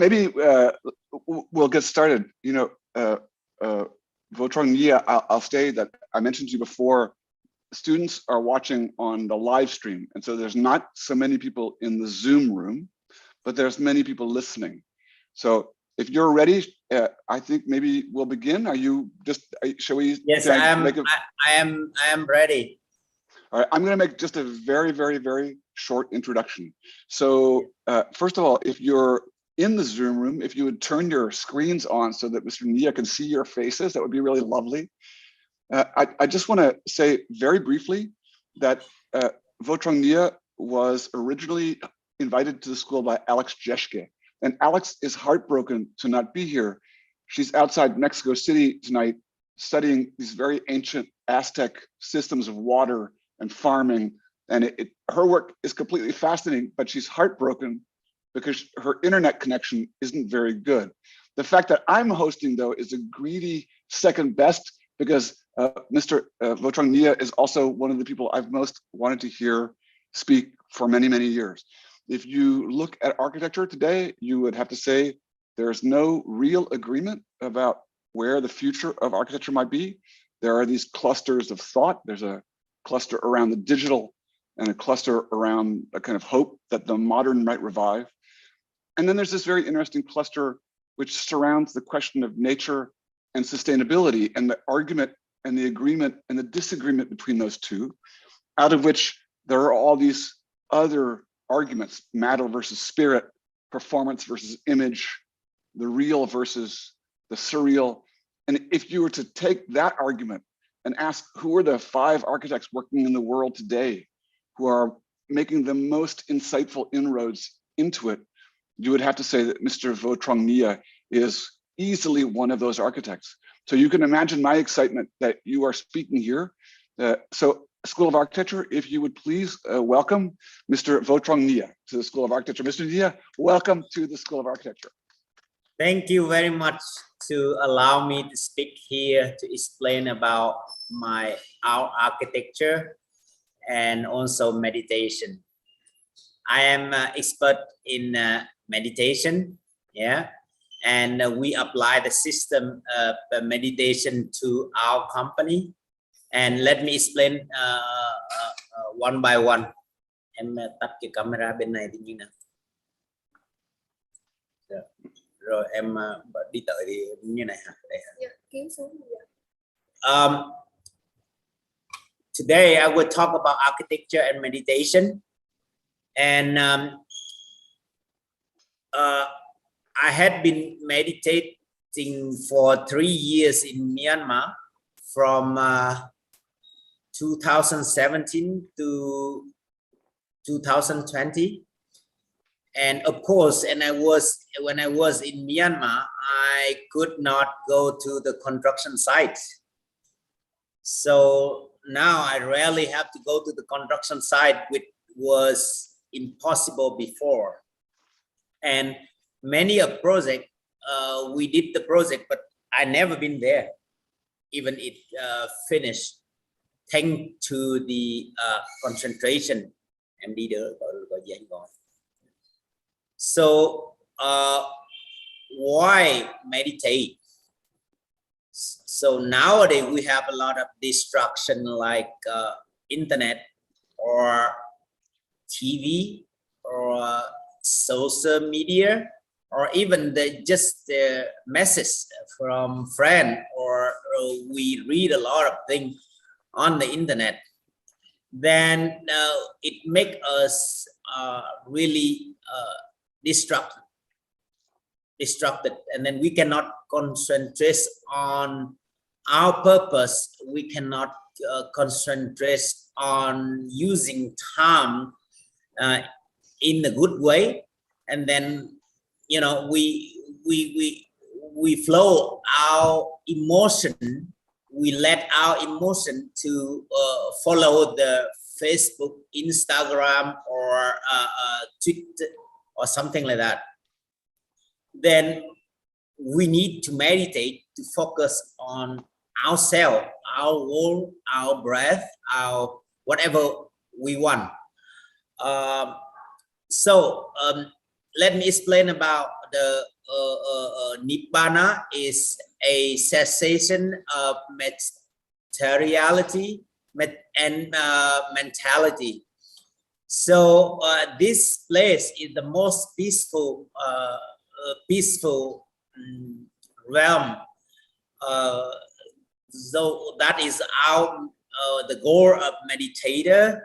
maybe we'll get started. You know, Võ Trọng Nghĩa, I'll say that I mentioned to you before, students are watching on the live stream. And so there's not so many people in the Zoom room, but there's many people listening. So if you're ready, I think maybe we'll begin. Are you just, shall we? Yes, I am ready. All right, I'm going to make just a very, very, very short introduction. So first of all, if you're in the Zoom room, if you would turn your screens on so that Mr. Nghia can see your faces, that would be really lovely. I just want to say very briefly that Võ Trọng Nghĩa was originally invited to the school by Alex Jeschke. And Alex is heartbroken to not be here. She's outside Mexico City tonight studying these very ancient Aztec systems of water and farming. And her work is completely fascinating, but she's heartbroken because her internet connection isn't very good. The fact that I'm hosting, though, is a greedy second best, because Mr. Võ Trọng Nghĩa is also one of the people I've most wanted to hear speak for many, many years. If you look at architecture today, you would have to say there's no real agreement about where the future of architecture might be. There are these clusters of thought. There's a cluster around the digital and a cluster around a kind of hope that the modern might revive. And then there's this very interesting cluster which surrounds the question of nature and sustainability, and the argument and the agreement and the disagreement between those two, out of which there are all these other arguments: matter versus spirit, performance versus image, the real versus the surreal. And if you were to take that argument and ask who are the 5 architects working in the world today who are making the most insightful inroads into it, you would have to say that Mr. Võ Trọng Nghĩa is easily one of those architects. So you can imagine my excitement that you are speaking here. So School of Architecture, if you would please welcome Mr. Võ Trọng Nghĩa to the School of Architecture. Mr. Nghia, welcome to the School of Architecture. Thank you very much to allow me to speak here to explain about our architecture and also meditation. I am an expert in meditation, yeah, and we apply the system of meditation to our company. And let me explain one by one. Em tắt cái camera bên này thì như nào? Rồi em đi tới thì như này hả? Today I will talk about architecture and meditation. And I had been meditating for 3 years in Myanmar from 2017 to 2020. And of course, when I was in Myanmar, I could not go to the construction sites. So now I rarely have to go to the construction site, which was impossible before. And many a project, we did the project, but I never been there, even it finished, thanks to the concentration. So why meditate? So nowadays we have a lot of distraction like internet or TV or social media, or even just the message from friend, or we read a lot of things on the internet. Then it makes us really distracted, and then we cannot concentrate on our purpose. We cannot concentrate on using time in a good way, and then we flow our emotion. We let our emotion to follow the Facebook, Instagram, or Twitter, or something like that. Then we need to meditate to focus on ourselves, our goal, our breath, our whatever we want. So let me explain about the Nibbana is a cessation of materiality and mentality. So this place is the most peaceful realm. So that is our the goal of meditator.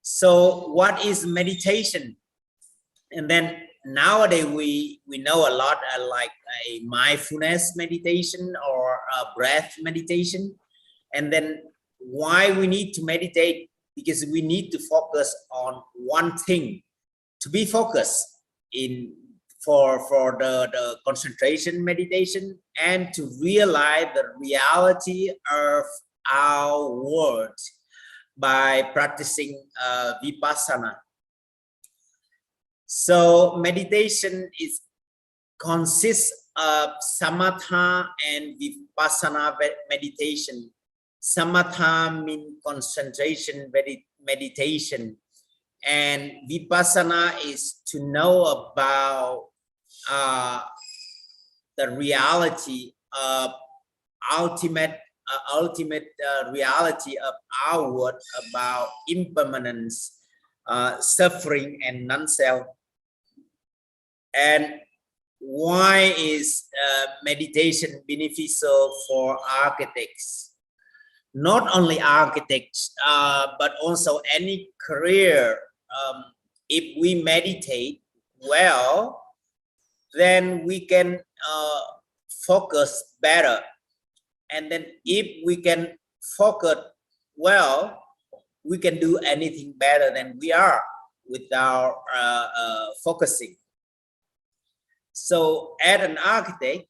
So what is meditation? And then nowadays we know a lot like a mindfulness meditation or a breath meditation. And then why we need to meditate? Because we need to focus on one thing, to be focused in for the concentration meditation, and to realize the reality of our world by practicing vipassana. So meditation consists of samatha and vipassana meditation. Samatha means concentration meditation, and vipassana is to know about the reality of ultimate reality of our world, about impermanence, suffering, and non-self. And why is meditation beneficial for architects? Not only architects, but also any career. If we meditate well, then we can focus better. And then if we can focus well, we can do anything better than we are without focusing. So as an architect,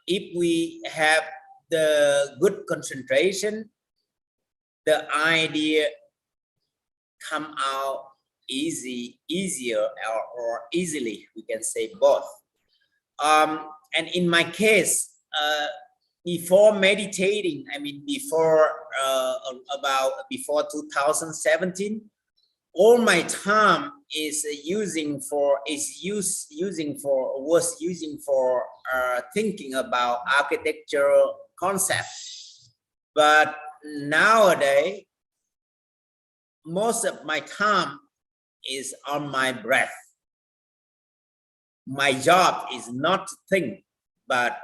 if we have the good concentration, the idea come out easier or easily, we can say both. And in my case, before meditating, I mean before 2017, all my time is using for thinking about architectural concepts. But nowadays, most of my time is on my breath. My job is not to think, but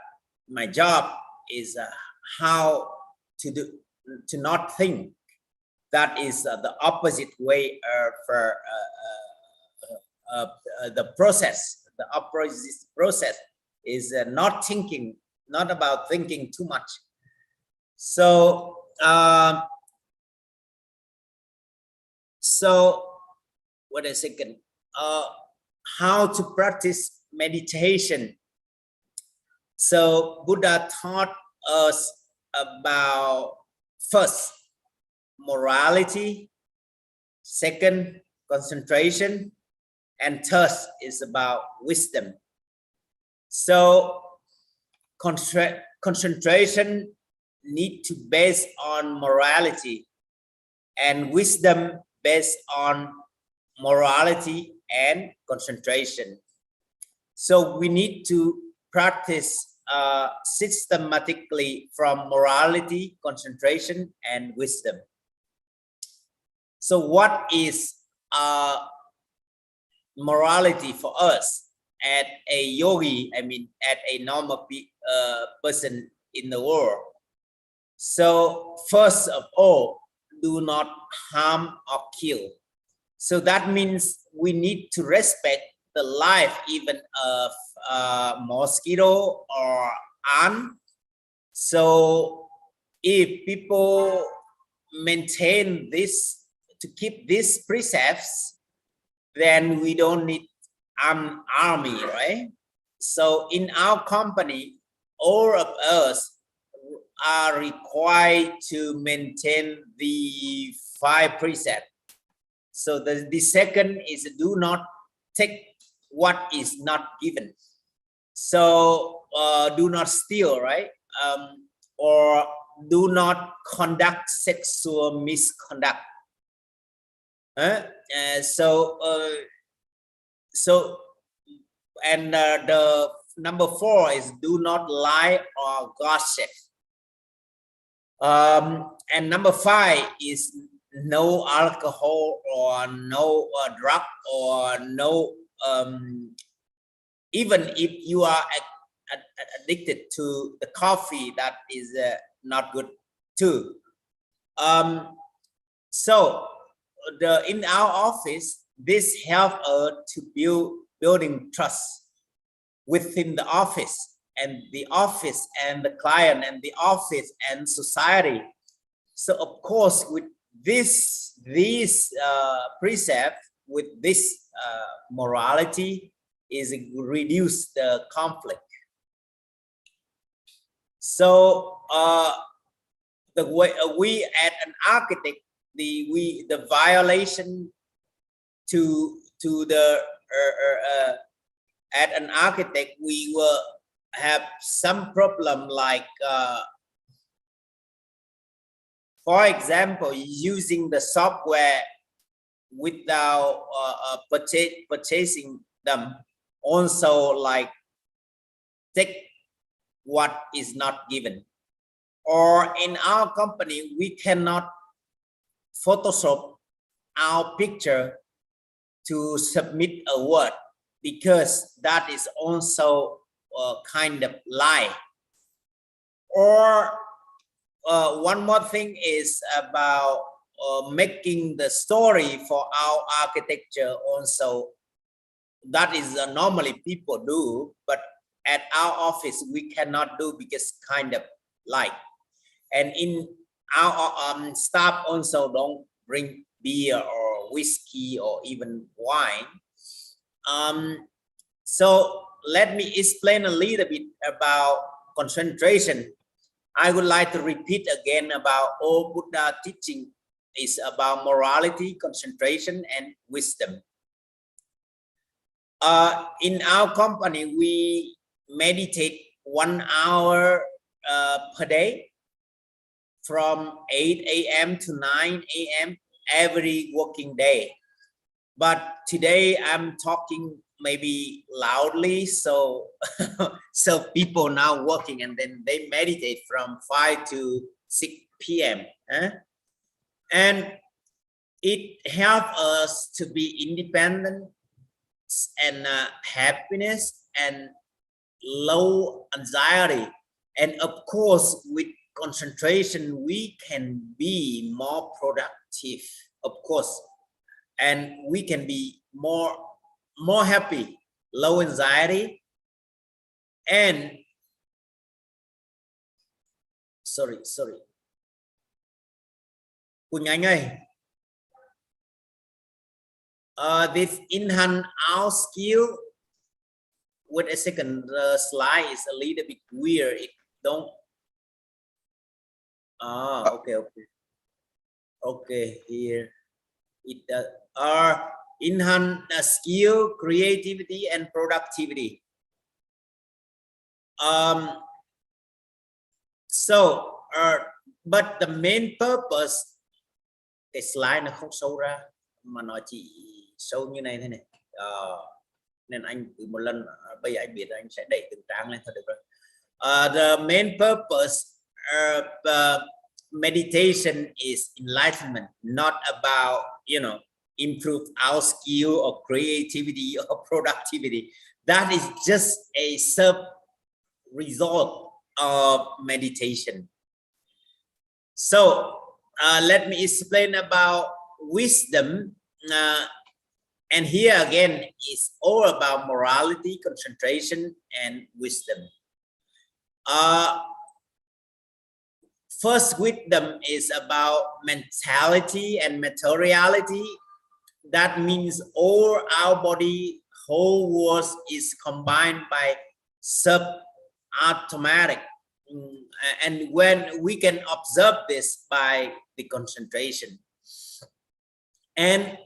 my job is how to not think. That is the opposite way of the process. The opposite process is not thinking, not about thinking too much. So wait a second. How to practice meditation? So Buddha taught us about, first, morality, second, concentration, and third is about wisdom. So concentration need to base on morality, and wisdom based on morality and concentration. So we need to practice systematically from morality, concentration, and wisdom. So what is morality for us as a yogi, I mean as a normal person in the world? So first of all, do not harm or kill. So that means we need to respect the life even of mosquito or ant. So if people maintain this, to keep these precepts, then we don't need an army, right? So in our company, all of us are required to maintain the 5 precepts. So the second is do not take what is not given. So do not steal, right? Or do not conduct sexual misconduct. So And the number 4 is do not lie or gossip. And number 5 is no alcohol or no drug or no, even if you are addicted to the coffee, that is not good too. So in our office, this helps us to building trust within the office and the client and the office and society. So of course, with these precepts, with this morality, is reduce the conflict. So the way we as an architect, the violation to the as an architect, we will have some problem like for example, using the software without purchasing them. Also, like take what is not given. Or in our company, we cannot Photoshop our picture to submit a word, because that is also a kind of lie. Or one more thing is about making the story for our architecture also. That is normally people do, but at our office we cannot do because kind of like. And in our staff also don't bring beer or whiskey or even wine. So let me explain a little bit about concentration. I would like to repeat again about all Buddha teaching is about morality, concentration, and wisdom. In our company, we meditate 1 hour per day from 8 a.m. to 9 a.m. every working day. But today I'm talking maybe loudly, so so people now working, and then they meditate from 5 to 6 p.m. And it helps us to be independent and happiness and low anxiety. And of course, with concentration, we can be more productive, of course, and we can be more happy, low anxiety, and sorry Quỳnh Anh ơi, this enhance our skill. Wait a second, the slide is a little bit weird. It don't. Okay, here it are enhance skill, creativity, and productivity. But the main purpose, cái slide nó không sâu ra mà nó chỉ sâu như này thế này, nên anh từ một lần bây giờ anh biết anh sẽ đẩy từng trang lên thôi được rồi. The main purpose of meditation is enlightenment, not about, you know, improve our skill or creativity or productivity. That is just a sub result of meditation. So let me explain about wisdom. And here again, it's all about morality, concentration, and wisdom. First, wisdom is about mentality and materiality. That means all our body, whole world is combined by sub-automatic. And when we can observe this by the concentration. And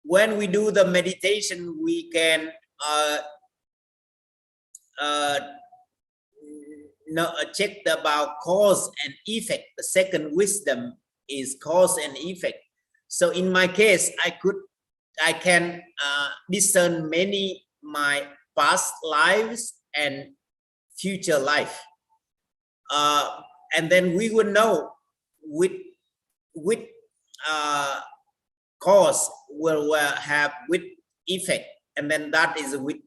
when we do the meditation, we can check about cause and effect. The second wisdom is cause and effect. So in my case, I can discern my past lives and future life. And then we would know which cause will have which effect, and then that is with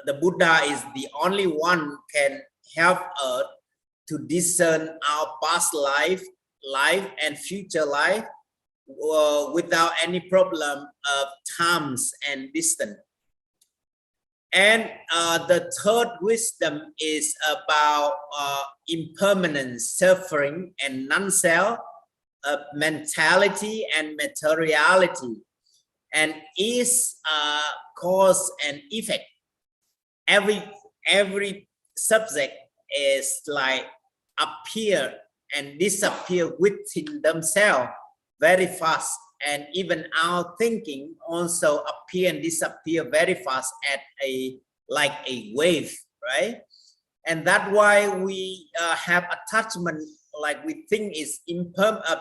the Buddha is the only one can help us to discern our past life and future life without any problem of times and distance. And the third wisdom is about impermanence, suffering, and non-self, mentality and materiality, and is cause and effect. Every subject is like appear and disappear within themselves very fast, and even our thinking also appear and disappear very fast at like a wave, right? And that's why we have attachment, like we think is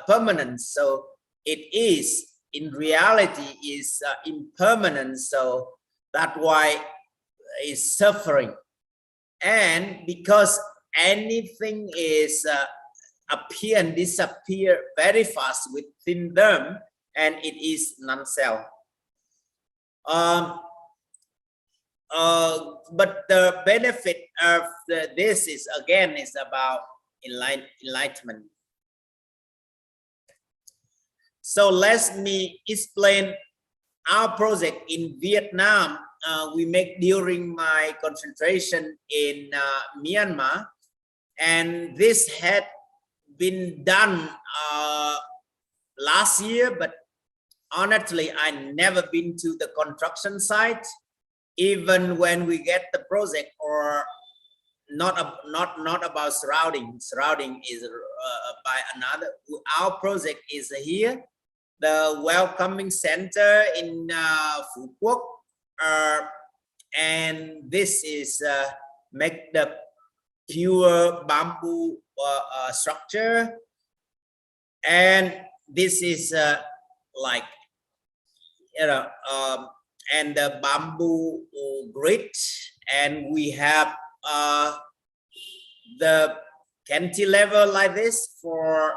permanent. So it is in reality is impermanent. So that's why it's suffering. And because anything is appear and disappear very fast within them, and it is non-self. But the benefit of this is again is about enlightenment. So let me explain our project in Vietnam. We make during my concentration in Myanmar, and this had been done last year, but honestly, I never been to the construction site, even when we get the project, or not about surrounding. Surrounding is by another. Our project is here, the welcoming center in Phu Quoc, and this is make the pure bamboo structure, and this is like and the bamboo grid, and we have the cantilever like this for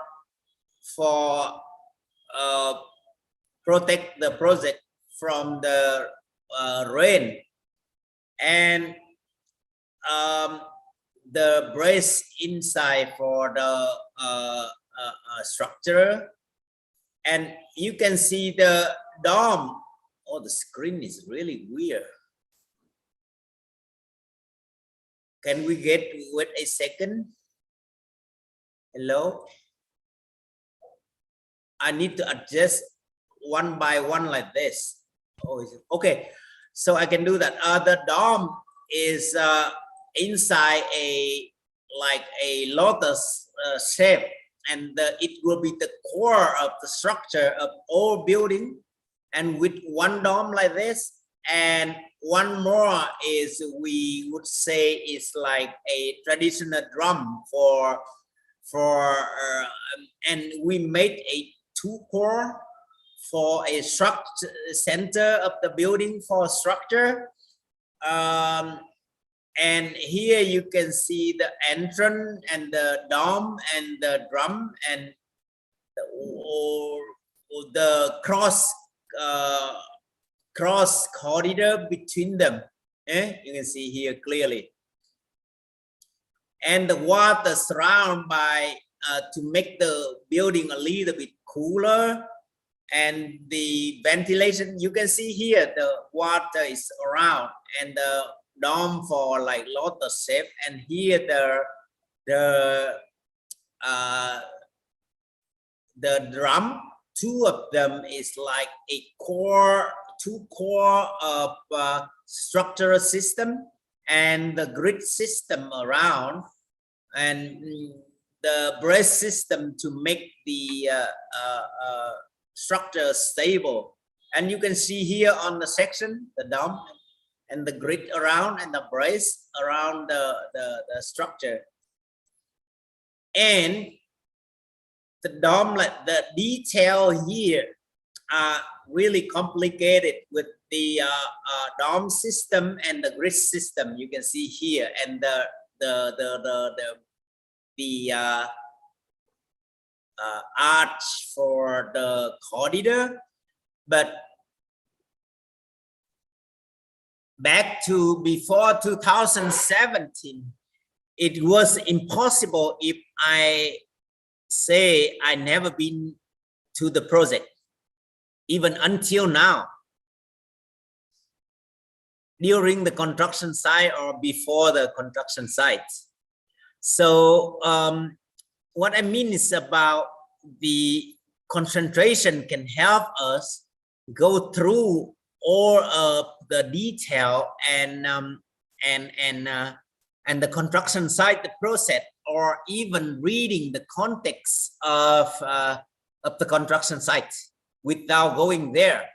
protect the project from the rain, and the brace inside for the structure, and you can see the dome. Oh, the screen is really weird. Can we wait a second? Hello? I need to adjust one by one like this. Oh, okay. So I can do that. The dome is inside like a lotus shape, and it will be the core of the structure of all building, and with one dome like this, and one more is, we would say, is like a traditional drum and we made a two core for a structure center of the building for structure. And here you can see the entrance and the dome and the drum and the cross corridor between them. You can see here clearly. And the water surround by to make the building a little bit cooler, and the ventilation, you can see here the water is around, and the dome for like lotus shape, and here the drum, two of them is like a two core of structural system, and the grid system around, and the brace system to make the structure stable. And you can see here on the section the dome and the grid around, and the brace around the structure. And the dome, like the detail here are really complicated with dome system and the grid system you can see here, and the arch for the corridor. But back to before 2017, it was impossible if I say I never been to the project, even until now, during the construction site or before the construction site. So what I mean is about the concentration can help us go through all of the detail and the construction site, the process, or even reading the context of the construction site without going there.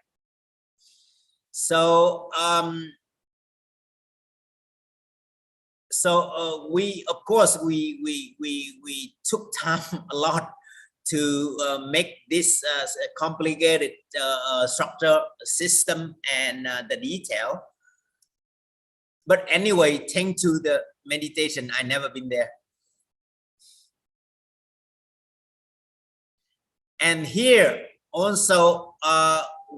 So we, of course, we took time a lot to make this complicated structure system and the detail. But anyway, thanks to the meditation, I never been there. And here also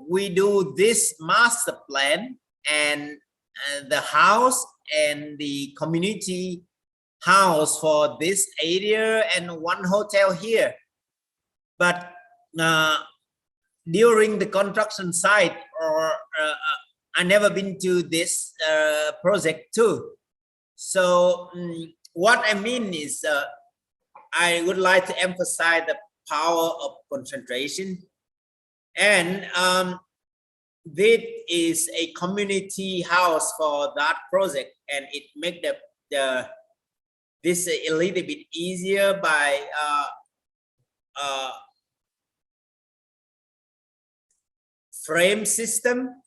we do this master plan and the house and the community house for this area and one hotel here. But during the construction site, or I never been to this project too. So what I mean is I would like to emphasize the power of concentration. And this is a community house for that project, and it make this a little bit easier by frame system.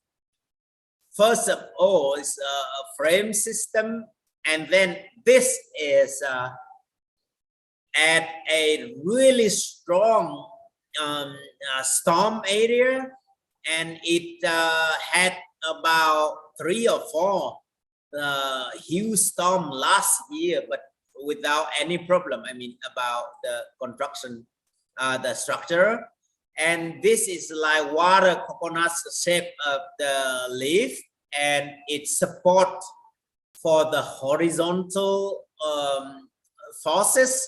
First of all, is a frame system, and then this is at a really strong storm area, and it had about 3 or 4 huge storm last year, but without any problem. I mean, about the construction, the structure. And this is like water coconut shape of the leaf, and it support for the horizontal forces,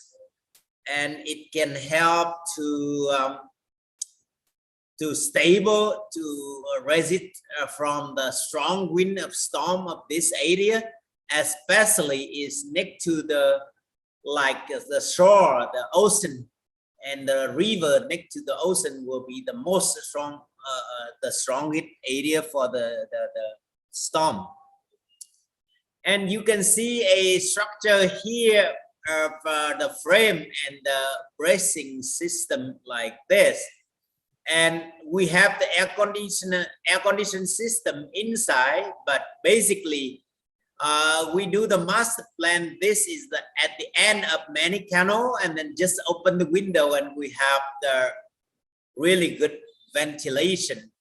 and it can help to stable, to resist from the strong wind of storm of this area, especially is next to the the shore, the ocean, and the river next to the ocean will be the most strong, the strongest area for the storm. And you can see a structure here of the frame and the bracing system like this. And we have the air conditioning system inside, but basically we do the master plan. This is at the end of many canal, and then just open the window and we have the really good ventilation.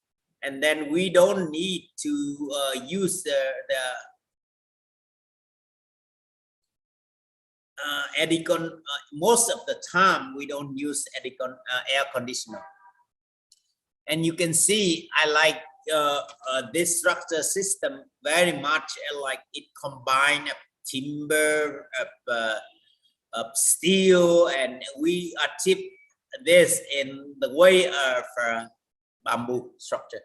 And then we don't need to use the air-con. Most of the time we don't use air conditioner. And you can see I like this structure system very much. Like it combined timber, of steel, and we achieve this in the way of bamboo structure.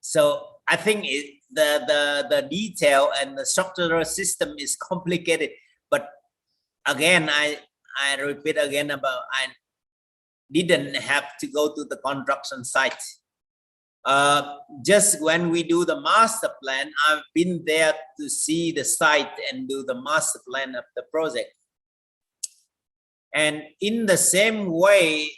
So I think the detail and the structural system is complicated, but again I repeat again about I didn't have to go to the construction site. Just when we do the master plan, I've been there to see the site and do the master plan of the project. And in the same way,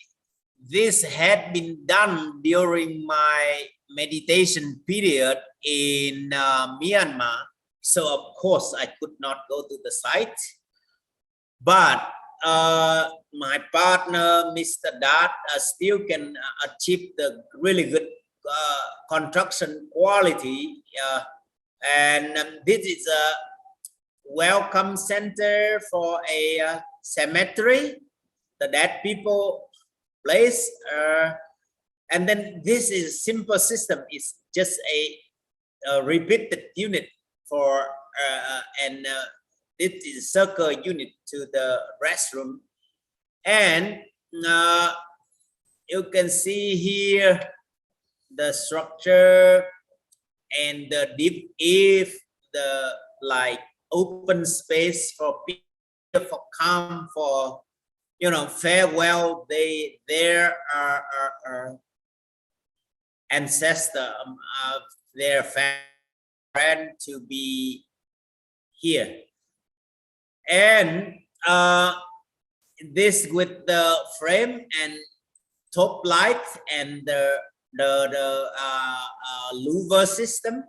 this had been done during my meditation period in Myanmar. So of course I could not go to the site, but my partner, Mr. Dat, still can achieve the really good construction quality. And this is a welcome center for a cemetery, the dead people place. And then this is simple system. It's just a repeated unit for and this is circle unit to the restroom. And you can see here the structure and the deep if the like open space for people, for calm, for farewell. There are ancestor of their friend to be here. And this with the frame and top light and the louver system,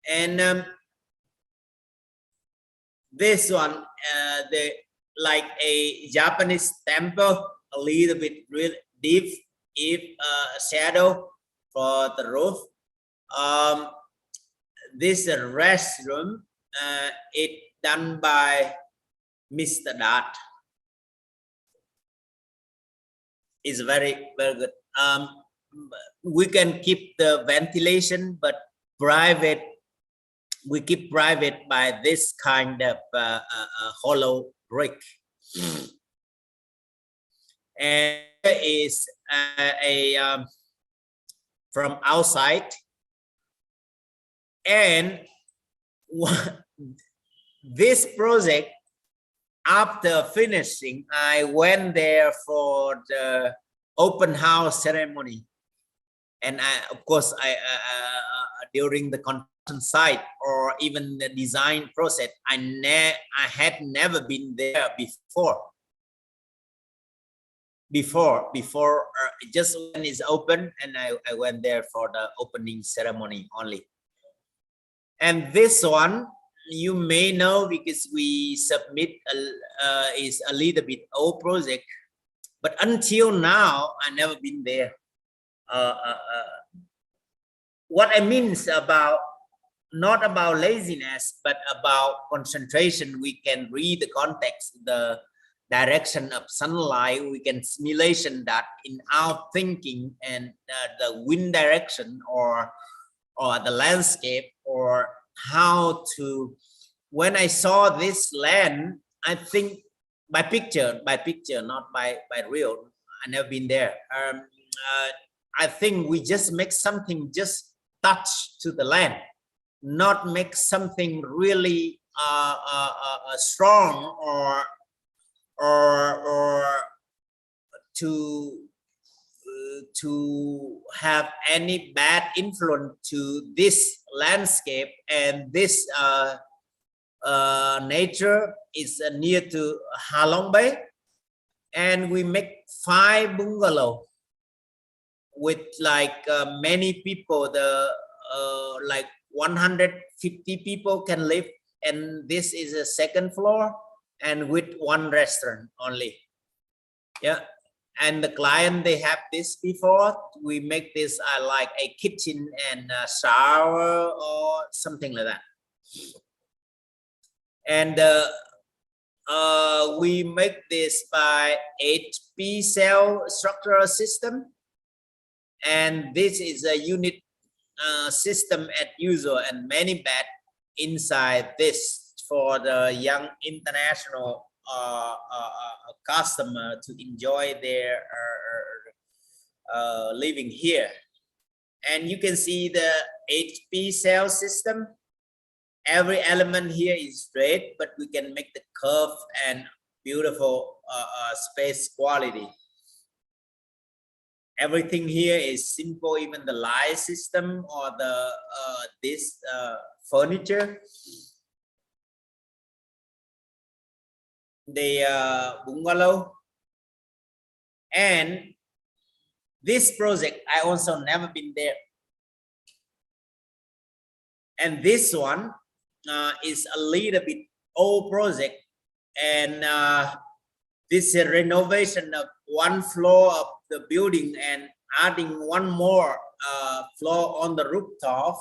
and this one the like a Japanese temple, a little bit real deep if shadow for the roof. This restroom it done by Mr. Dat. Is very good. We can keep the ventilation, but private. We keep private by this kind of hollow brick. And is from outside. And this project, after finishing, I went there for the open house ceremony, and of course I during the construction site or even the design process, I had never been there before. Just when it's open, and I went there for the opening ceremony only. And this one you may know because we submit is a little bit old project, but until now I never been there. What I mean is about not about laziness, but about concentration. We can read the context, the direction of sunlight. We can simulation that in our thinking, and the wind direction or the landscape, or how to. When I saw this land, I think by picture, not by real. I never been there. I think we just make something just touch to the land, not make something really strong or to have any bad influence to this landscape. And this nature is near to Ha Long Bay, and we make 5 bungalow with like many people. The like 150 people can live, and this is a 2nd floor, and with 1 restaurant only. Yeah. And the client, they have this before. We make this like a kitchen and a shower or something like that. And we make this by HP cell structural system. And this is a unit system as usual, and many bed inside this for the young international customer to enjoy their living here. And you can see the HP cell system. Every element here is straight, but we can make the curve and beautiful space quality. Everything here is simple, even the light system or the this furniture. The bungalow. And this project, I also never been there. And this one is a little bit old project, and this is a renovation of one floor of the building and adding one more floor on the rooftop.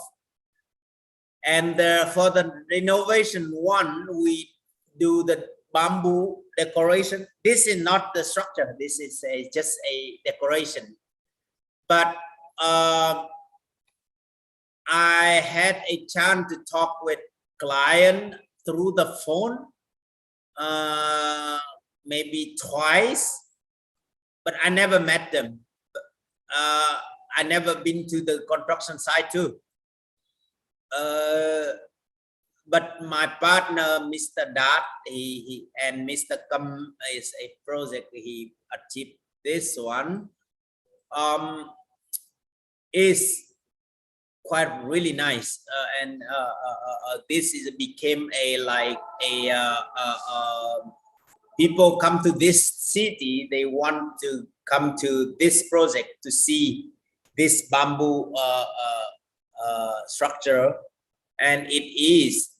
And for the renovation one, we do the bamboo decoration. This is not the structure. This is just a decoration. But I had a chance to talk with client through the phone, maybe twice, but I never met them. I never been to the construction site too. But my partner, Mr. Dat, he and Mr. Kam is a project he achieved this one. Is quite really nice, and this is became a like a people come to this city, they want to come to this project to see this bamboo structure, and it is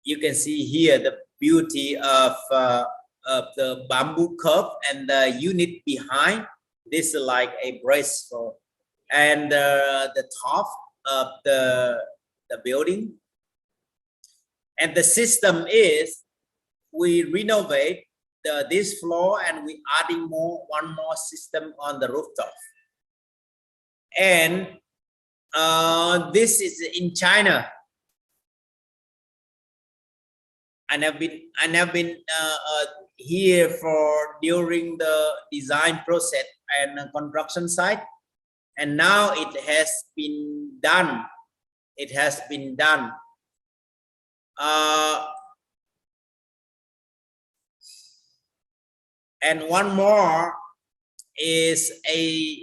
you can see here the beauty of the bamboo curve and the unit behind. This is like a bracewell, and the top of the building. And the system is we renovate this floor and we adding one more system on the rooftop. And this is in China. I have been here for during the design process and construction site, and now it has been done. It has been done. And one more is a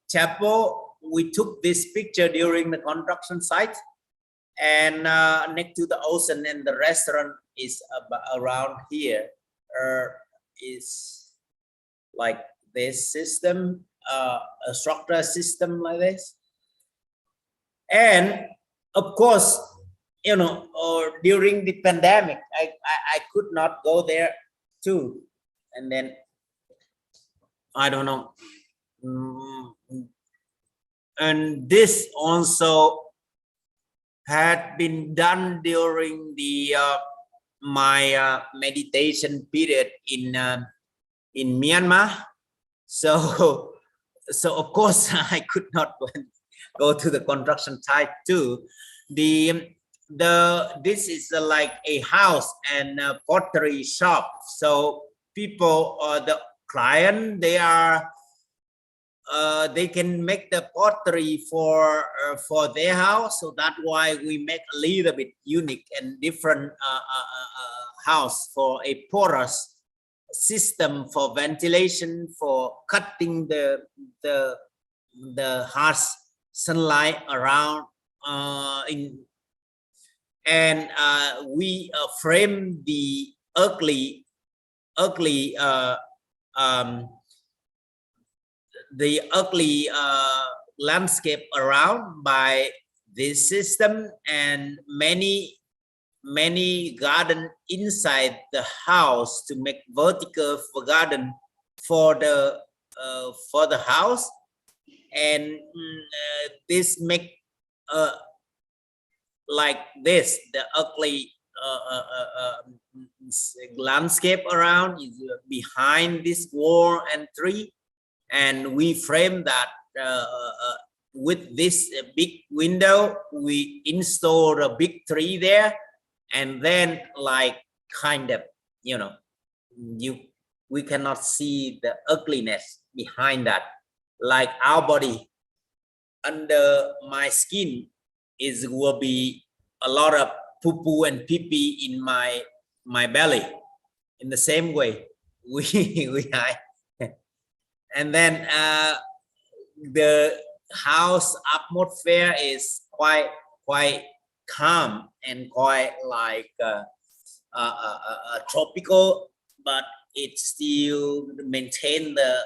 chapel. We took this picture during the construction site, and next to the ocean, and the restaurant is around here. Is like this system, a structure system like this. And of course, you know, during the pandemic, I could not go there too. And then I don't know. And this also had been done during the my meditation period in Myanmar. So of course I could not go to the construction site too. This is like a house and a pottery shop. So people, the client, they can make the pottery for their house. So that's why we make a little bit unique and different house for a porous system for ventilation, for cutting the harsh sunlight around and we frame the ugly landscape around by this system, and many garden inside the house to make vertical for garden for the house. And this make like this, the ugly landscape around is behind this wall and tree, and we frame that with this big window. We install a big tree there, and then like kind of, you know, we cannot see the ugliness behind that. Like our body, under my skin will be a lot of poo-poo and pee-pee in my belly. In the same way, and then the house atmosphere is quite calm and quite like tropical, but it still maintain the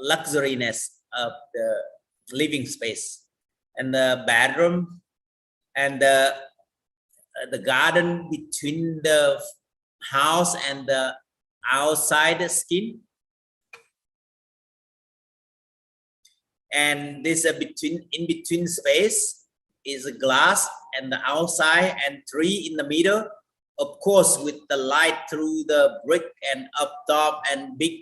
luxuriness of the living space. And the bedroom and the garden between the house and the outside skin. And this in between space is a glass and the outside, and 3 in the middle. Of course, with the light through the brick and up top and big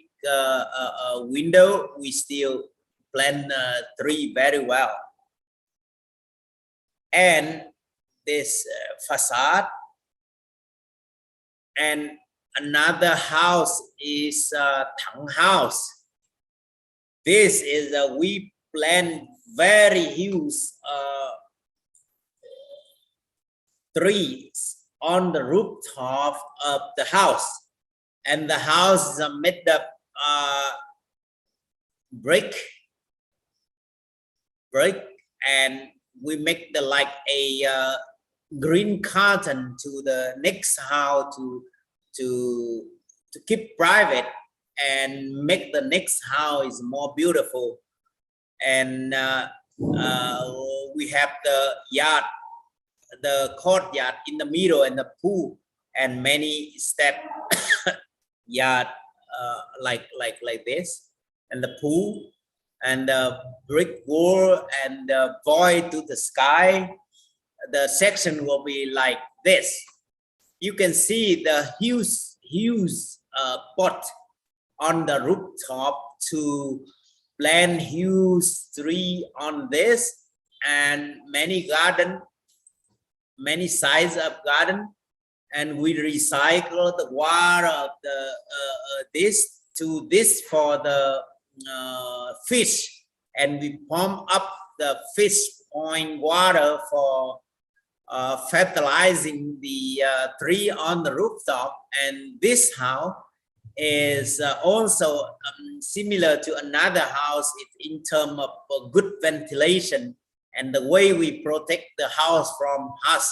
window, we still plan 3 very well. And this facade. And another house is Thẳng house. This is we plan very huge trees on the rooftop of the house, and the house is made up brick, and we make the like a green curtain to the next house to keep private and make the next house more beautiful. And we have the yard, the courtyard in the middle, and the pool, and many step yard like this, and the pool, and the brick wall, and the void to the sky. The section will be like this. You can see the huge pot on the rooftop to plant huge tree on this, and many garden, many size of garden, and we recycle the water of the this to this for the fish, and we pump up the fish point water for fertilizing the tree on the rooftop. And this house is also similar to another house in terms of good ventilation, and the way we protect the house from harsh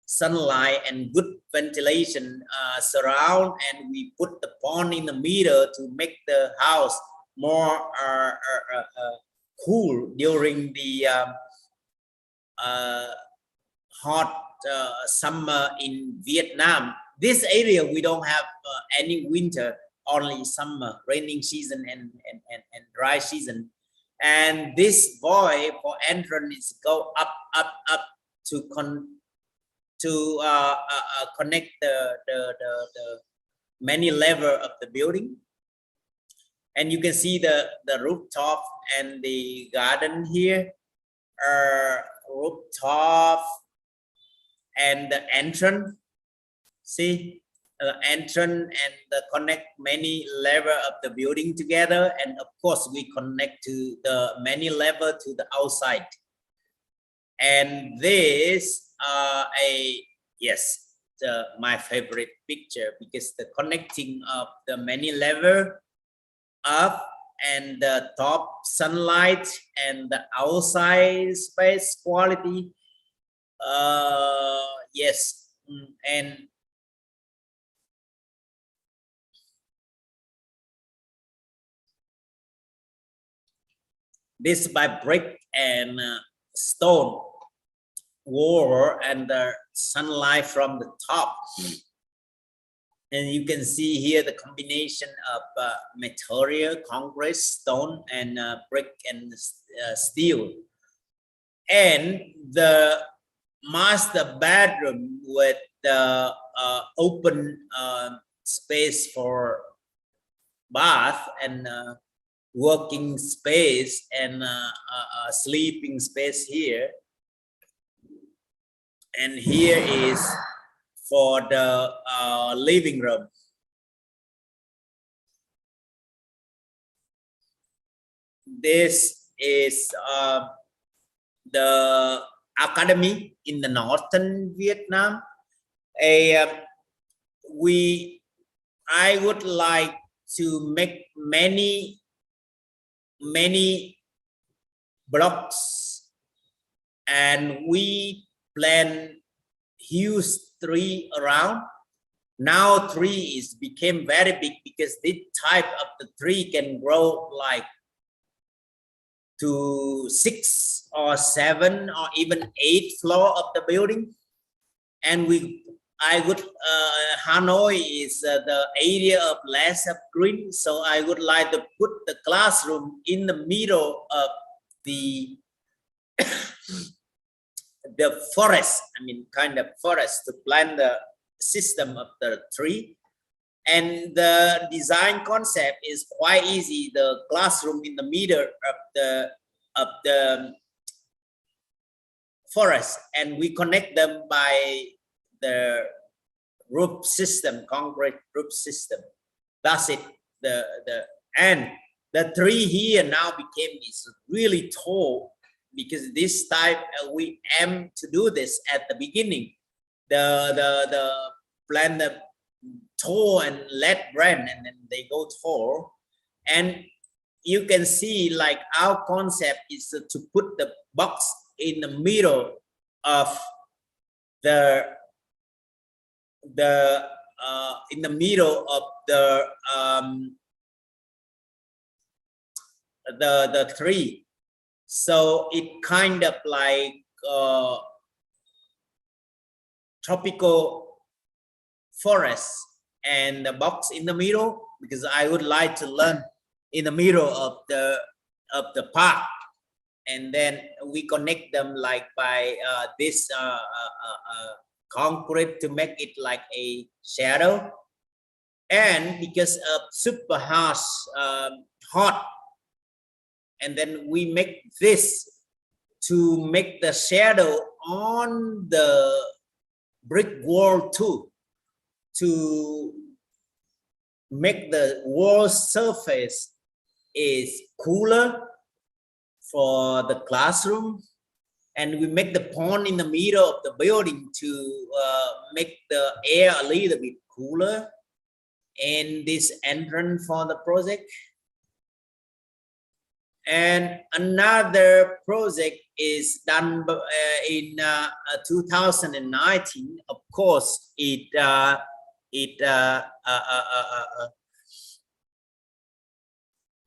sunlight and good ventilation surround, and we put the pond in the middle to make the house more cool during the hot summer in Vietnam. This area we don't have any winter, only summer, raining season and dry season. And this void for entrance go up to connect the many level of the building. And you can see the rooftop and the garden here, rooftop and the entrance. See, entrance and the connect many level of the building together, and of course we connect to the many level to the outside. And this my favorite picture, because the connecting of the many level up and the top sunlight and the outside space quality. Yes, and this by brick and stone wall and the sunlight from the top. And you can see here the combination of material, concrete, stone, and brick and steel. And the master bedroom with the open space for bath and working space and sleeping space here. And here is for the living room. This is the academy in the northern Vietnam. I would like to make many blocks, and we plan huge tree around. Now tree is became very big, because this type of the tree can grow like to 6 or 7 or even 8 floor of the building. And we I would Hanoi is the area of less of green, so I would like to put the classroom in the middle of the forest. I mean, kind of forest, to plant the system of the tree. And the design concept is quite easy. The classroom in the middle of the forest, and we connect them by the roof system, concrete roof system. That's it. And the tree here now became is really tall, because this type we aim to do this at the beginning. The plant the tall and let brand, and then they go tall. And you can see, like, our concept is to put the box in the middle of the in the middle of the tree, so it kind of like tropical forest, and the box in the middle, because I would like to learn in the middle of the park. And then we connect them like by this concrete to make it like a shadow. And because of super harsh hot, and then we make this to make the shadow on the brick wall too, to make the wall surface is cooler for the classroom. And we make the pond in the middle of the building to make the air a little bit cooler. And this entrance for the project. And another project is done in 2019. Of course,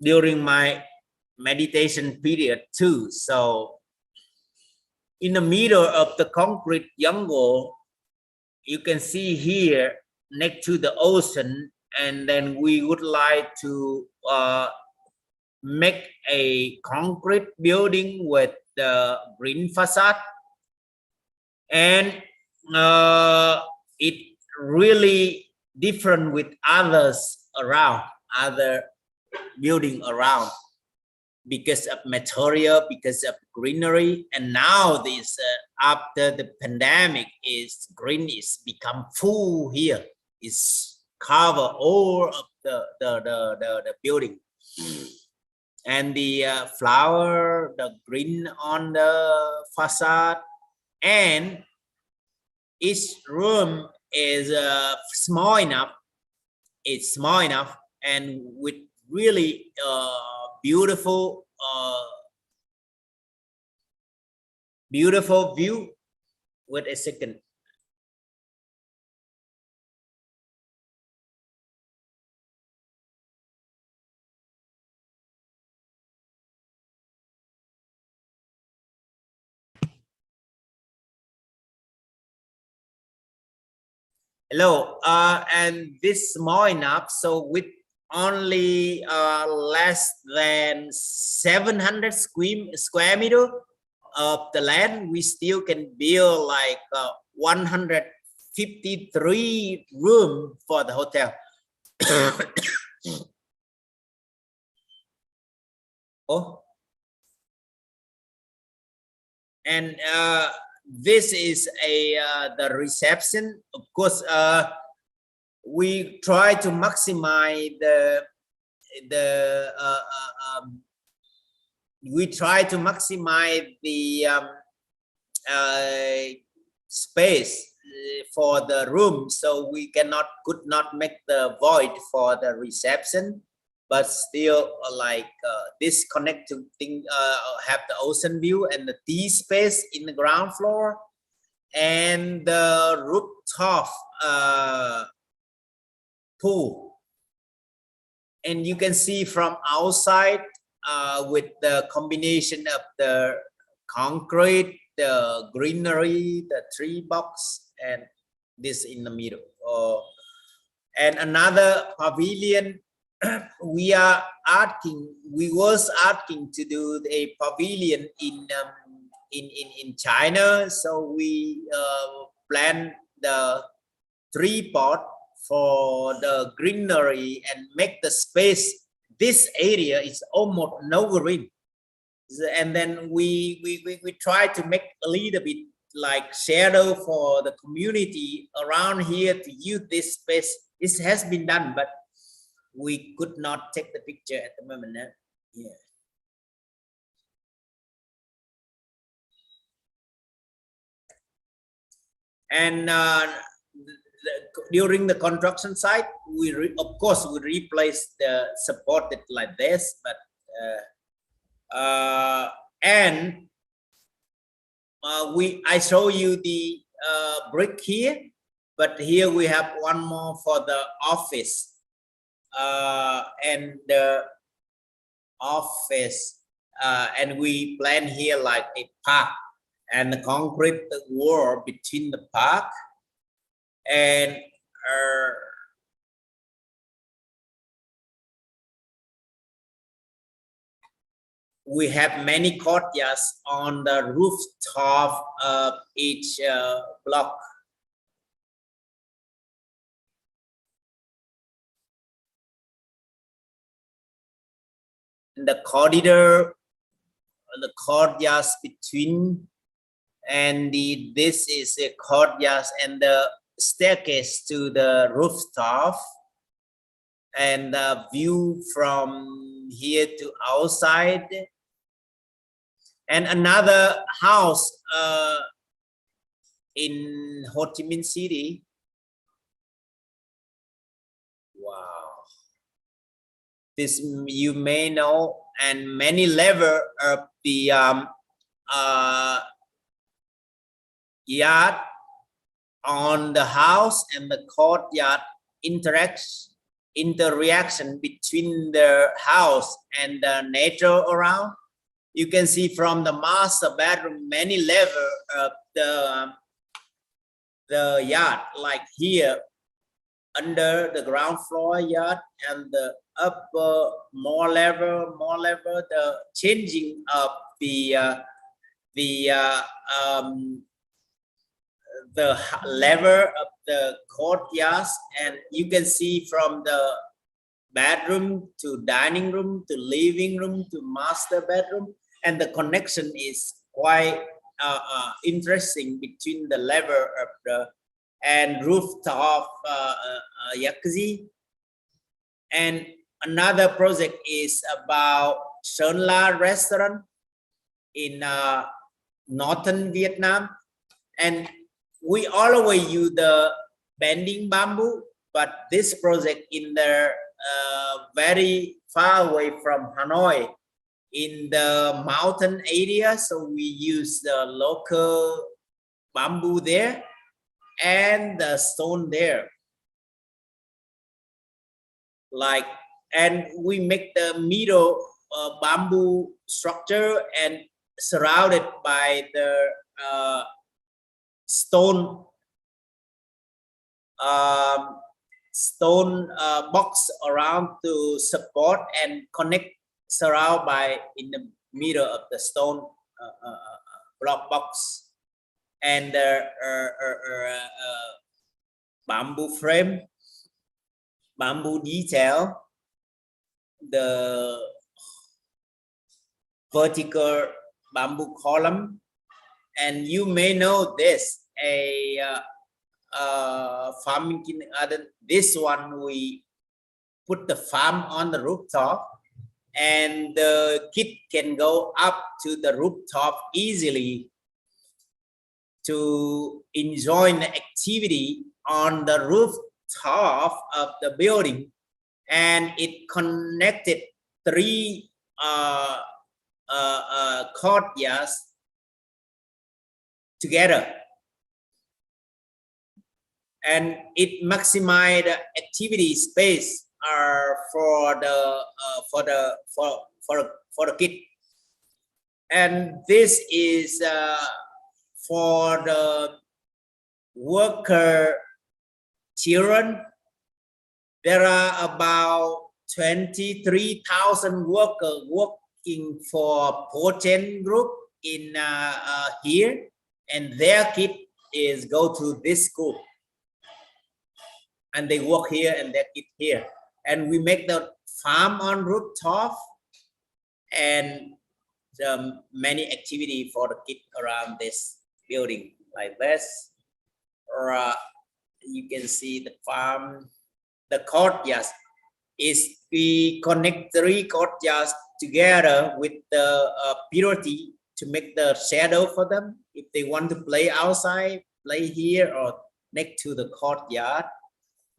during my meditation period too. So in the middle of the concrete jungle, you can see here next to the ocean, and then we would like to make a concrete building with the green facade. And it really different with others around, other building around, because of material, because of greenery. And now this after the pandemic, is green is become full here, is cover all of the building. And the flower, the green on the facade. And each room is small enough, it's small enough, and with really beautiful beautiful view. Wait a second. Hello, and this small enough, so with only less than 700 square meter of the land, we still can build like 153 room for the hotel. Oh, and this is the reception. Of course, we try to maximize the space for the room, so we could not make the void for the reception, but still like this connecting thing have the ocean view and the tea space in the ground floor, and the rooftop pool. And you can see from outside with the combination of the concrete, the greenery, the tree box, and this in the middle. And another pavilion, we was asking to do a pavilion in China, so we plan the tripod for the greenery and make the space. This area is almost no green, and then we try to make a little bit like shadow for the community around here to use this space. It has been done, but we could not take the picture at the moment. Yeah. And during the construction site, of course we replace the supported like this, but I show you the brick here, but here we have one more for the office, and the office, and we plan here like a park and the concrete wall between the park, and we have many courtyards on the rooftop of each block. The corridor, the courtyards between, and this is a courtyard and the staircase to the rooftop, and the view from here to outside. And another house in Ho Chi Minh City. Wow, this you may know, and many levels of the yard on the house and the courtyard interaction between the house and the nature around. You can see from the master bedroom many levels of the yard, like here under the ground floor yard, and the upper more level, the changing of the level of the courtyards. And you can see from the bedroom to dining room to living room to master bedroom, and the connection is quite interesting between the level of the and rooftop jacuzzi. And another project is about Sơn La restaurant in northern Vietnam, and we always use the bending bamboo, but this project in the very far away from Hanoi in the mountain area, so we use the local bamboo there and the stone there, like, and we make the middle bamboo structure and surrounded by the stone box around to support and connect, surround by in the middle of the stone block box, and the bamboo frame, bamboo detail, the vertical bamboo column. And you may know this, farming kindergarten. This one we put the farm on the rooftop, and the kid can go up to the rooftop easily to enjoy the activity on the rooftop of the building. And it connected 3 courtyards together, and it maximized the activity space for the kid. And this is for the worker children. There are about 23,000 workers working for Pochen group in here, and their kid is go to this school, and they work here and their kid here, and we make the farm on rooftop and many activity for the kid around this building like this. Or you can see the farm, the courtyards is we connect 3 courtyards together with the purity to make the shadow for them. If they want to play outside, play here or next to the courtyard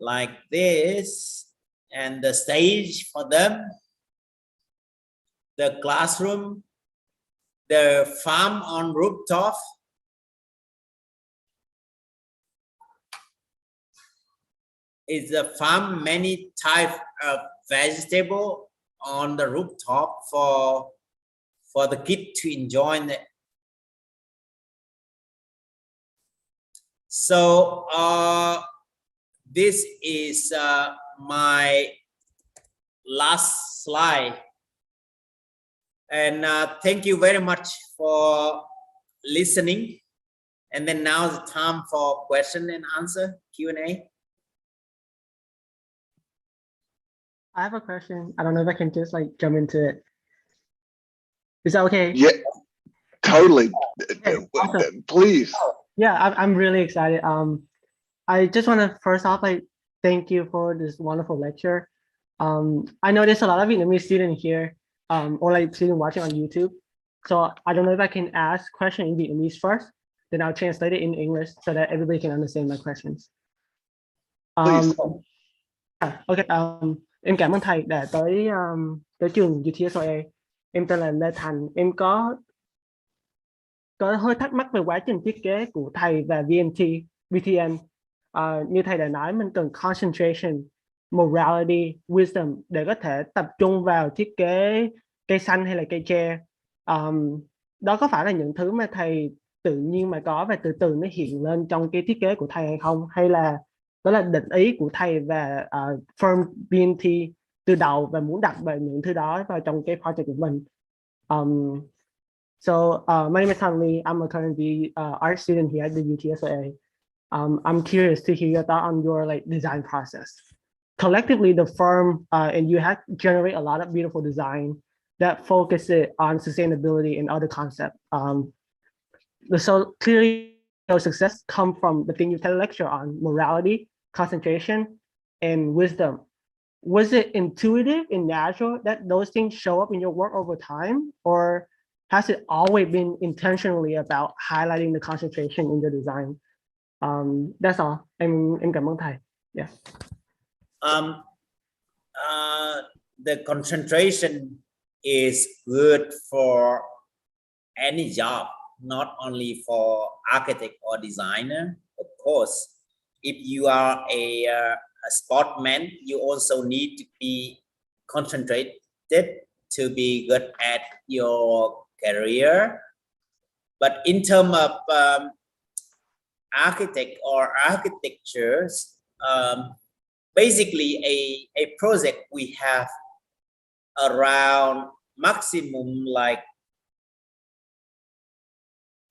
like this, and the stage for them, the classroom, the farm on rooftop. Is a farm, many type of vegetable on the rooftop for the kid to enjoy it. So this is my last slide, and thank you very much for listening. And then now is the time for question and answer, Q&A. I have a question. I don't know if I can just like jump into it. Is that okay? Yeah, totally. Okay, awesome. Please. Yeah, I'm really excited. I just want to first off like thank you for this wonderful lecture. I know there's a lot of Vietnamese students here, or like students watching on YouTube. So I don't know if I can ask question in Vietnamese first, then I'll translate it in English so that everybody can understand my questions. Please. Okay. Em cảm ơn thầy đã tới trường UTSOA. Em tên là Lê Thành. Em có hơi thắc mắc về quá trình thiết kế của thầy và VTN. Như thầy đã nói, mình cần concentration, morality, wisdom để có thể tập trung vào thiết kế cây xanh hay là cây tre. Đó có phải là những thứ mà thầy tự nhiên mà có và từ từ nó hiện lên trong cái thiết kế của thầy hay không? Hay là đó là định ý của thầy và firm VNT từ đầu và muốn đặt về những thứ đó vào trong cái project của mình? So my name is Hanoi. I'm a current art student here at the UTSOA. I'm curious to hear your thought on your like design process. Collectively, the firm and you have generate a lot of beautiful design that focuses on sustainability and other concepts. So clearly, your success come from the thing you can lecture on: morality, concentration, and wisdom. Was it intuitive and natural that those things show up in your work over time, or has it always been intentionally about highlighting the concentration in the design? That's all. Em cảm ơn thầy. Yeah. The concentration is good for any job, not only for architect or designer. Of course, if you are a sportsman, you also need to be concentrated to be good at your career. But in terms of architect or architectures, basically a project we have around maximum like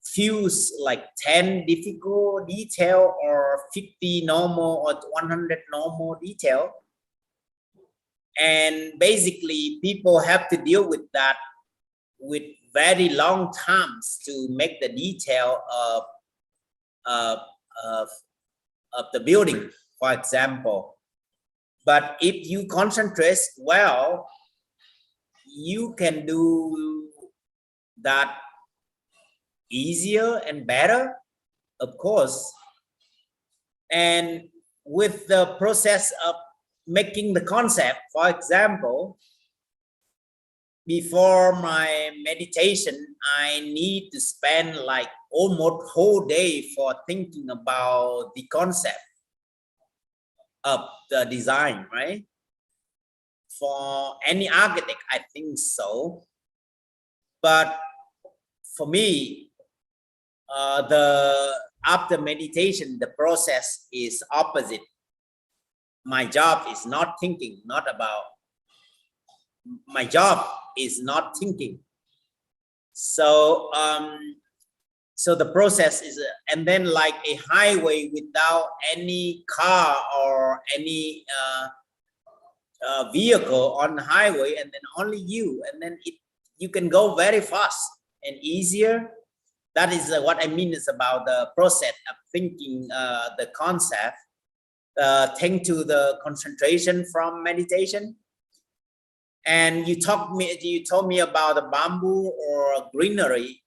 fuse like 10 difficult detail or 50 normal or 100 normal detail, and basically people have to deal with that with very long times to make the detail of the building, for example. But if you concentrate well, you can do that easier and better, of course. And with the process of making the concept, for example, before my meditation, I need to spend like almost whole day for thinking about the concept of the design, right? For any architect, I think so. But for me, after meditation, the process is opposite. my job is not thinking, not about, my job is not thinking. So, so the process is, and then like a highway without any car or any vehicle on the highway, and then only you, and then you can go very fast and easier. That is what I mean is about the process of thinking, the concept, thanks to the concentration from meditation. And you told me about the bamboo or greenery.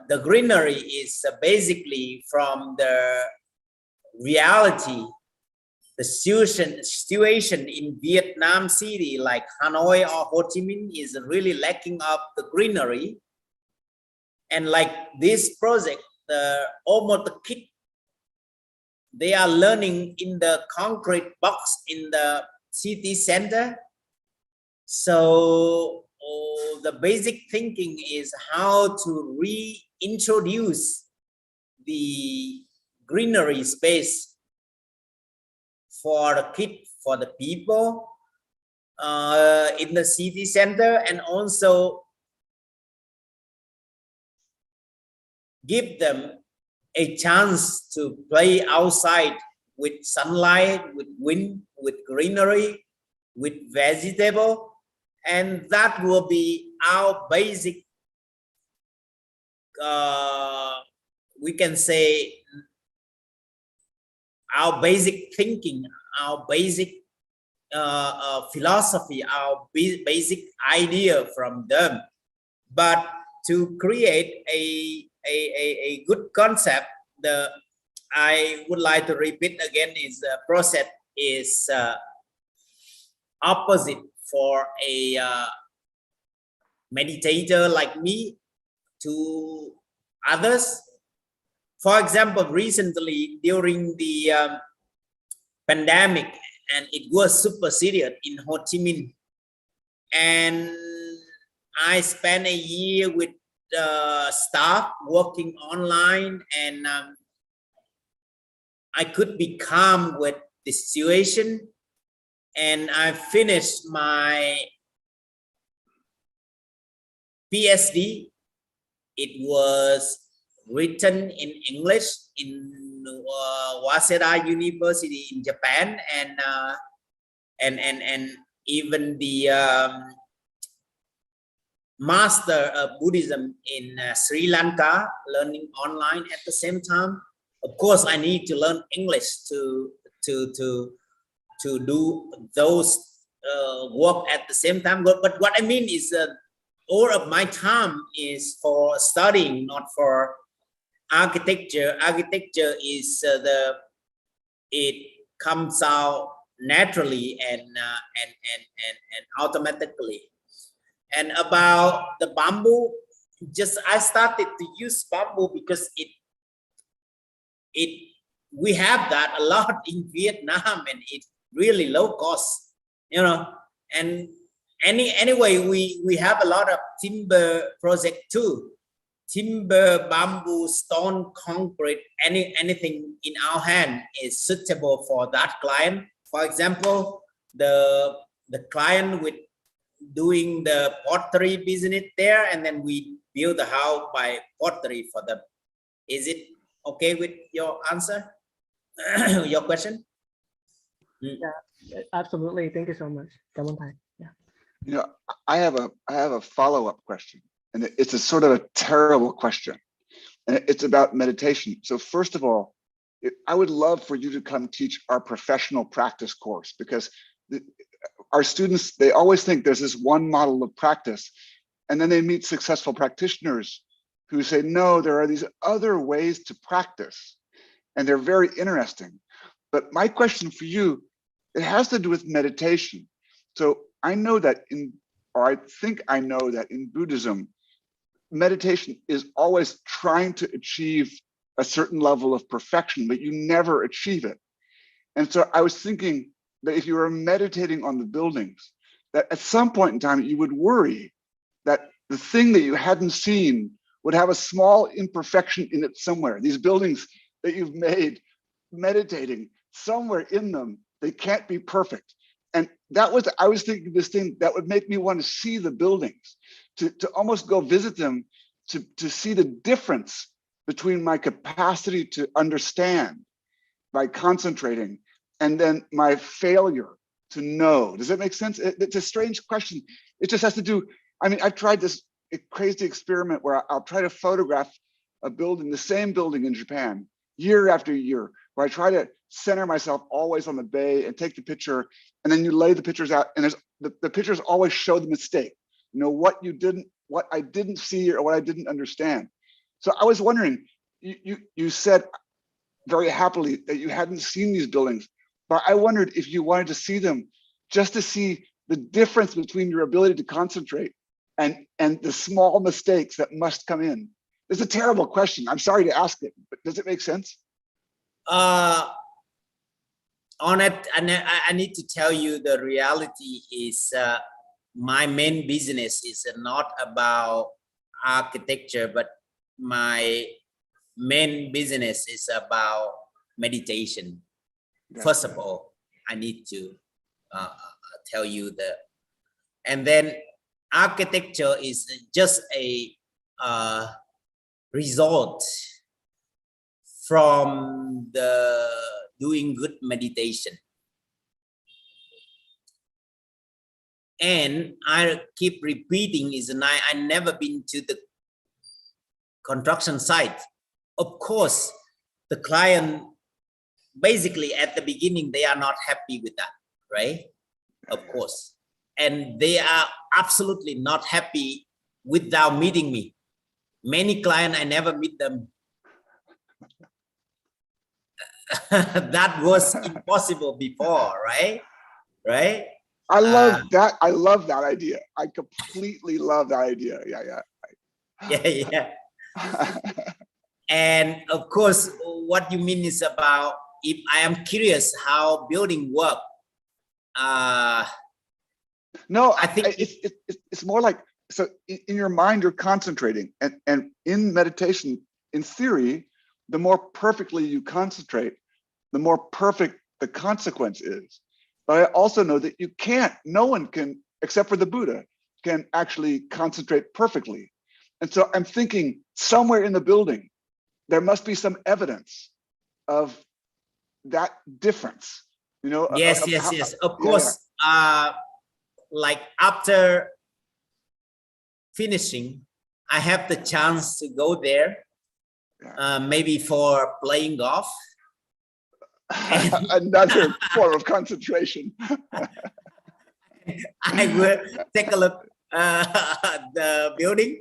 The greenery is basically from the reality, the situation in Vietnam city like Hanoi or Ho Chi Minh is really lacking of the greenery. And like this project, almost the kid, they are learning in the concrete box in the city center. So the basic thinking is how to reintroduce the greenery space for the kids, for the people in the city center, and also give them a chance to play outside with sunlight, with wind, with greenery, with vegetable. And that will be our basic, we can say, our basic thinking, our basic philosophy, our basic idea from them. But to create a good concept, I would like to repeat again, is the process is opposite for a meditator like me to others. For example, recently during the pandemic, and it was super serious in Ho Chi Minh, and I spent a year with staff working online, and I could be calm with the situation. And I finished my PhD. It was written in English in Waseda University in Japan, and even the Master of Buddhism in Sri Lanka, learning online at the same time. Of course, I need to learn English to do those work at the same time. But what I mean is all of my time is for studying, not for architecture. Architecture is it comes out naturally and automatically. And about the bamboo, just I started to use bamboo because we have that a lot in Vietnam, and it's really low cost, you know. And anyway, we have a lot of timber project too. Timber, bamboo, stone, concrete, anything in our hand is suitable for that client. For example, the client with doing the pottery business there, and then we build the house by pottery for them. Is it okay with your answer? Your question? Yeah, absolutely. Thank you so much. Yeah. You know, I have a follow-up question, and it's a sort of a terrible question, and it's about meditation. So first of all, I would love for you to come teach our professional practice course, because our students, they always think there's this one model of practice, and then they meet successful practitioners who say, no, there are these other ways to practice, and they're very interesting. But my question for you, it has to do with meditation. So I know that I think I know that in Buddhism, meditation is always trying to achieve a certain level of perfection, but you never achieve it. And so I was thinking that if you were meditating on the buildings, that at some point in time, you would worry that the thing that you hadn't seen would have a small imperfection in it somewhere. These buildings that you've made, meditating, somewhere in them, They can't be perfect. And that was, I was thinking this thing that would make me want to see the buildings, to almost go visit them, to see the difference between my capacity to understand by concentrating and then my failure to know. Does that make sense? It's a strange question. It just has to do, I mean, I've tried this crazy experiment where I'll try to photograph a building, the same building in Japan, year after year, where I try to center myself always on the bay and take the picture, and then you lay the pictures out, and there's the pictures always show the mistake, you know, what I didn't see or what I didn't understand. So I was wondering, you said very happily that you hadn't seen these buildings, but I wondered if you wanted to see them just to see the difference between your ability to concentrate and the small mistakes that must come in. It's a terrible question. I'm sorry to ask it, but does it make sense? On it, I need to tell you the reality is my main business is not about architecture, but my main business is about meditation. First of all, I need to tell you that. And then architecture is just a result from the doing good meditation. And I keep repeating is I never been to the construction site. Of course, the client basically at the beginning, they are not happy with that, right? Of course. And they are absolutely not happy without meeting me. Many clients, I never meet them. That was impossible before, right? Right? I love that. I love that idea. I completely love that idea. Yeah. And of course, what you mean is about if I am curious how building work. No, I think it's more like, so in your mind, you're concentrating, and in meditation, in theory, the more perfectly you concentrate, the more perfect the consequence is. But I also know that you can't, no one can, except for the Buddha, can actually concentrate perfectly. And so I'm thinking somewhere in the building, there must be some evidence of that difference, you know? Yes. Of course, like after finishing, I have the chance to go there, maybe for playing golf. Another form of concentration. I will take a look the building,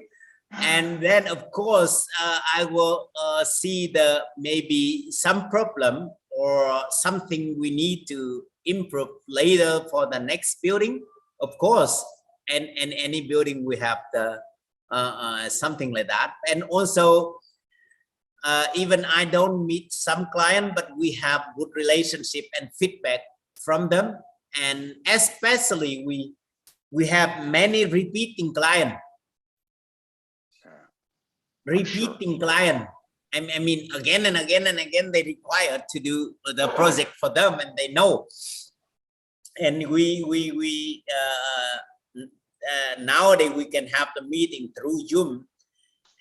and then of course I will see the maybe some problem or something we need to improve later for the next building. Of course, and any building we have the something like that. And also even I don't meet some client, but we have good relationship and feedback from them. And especially we have many repeating client. Client. I mean, again and again and again, they require to do the project for them, and they know. And we nowadays we can have the meeting through Zoom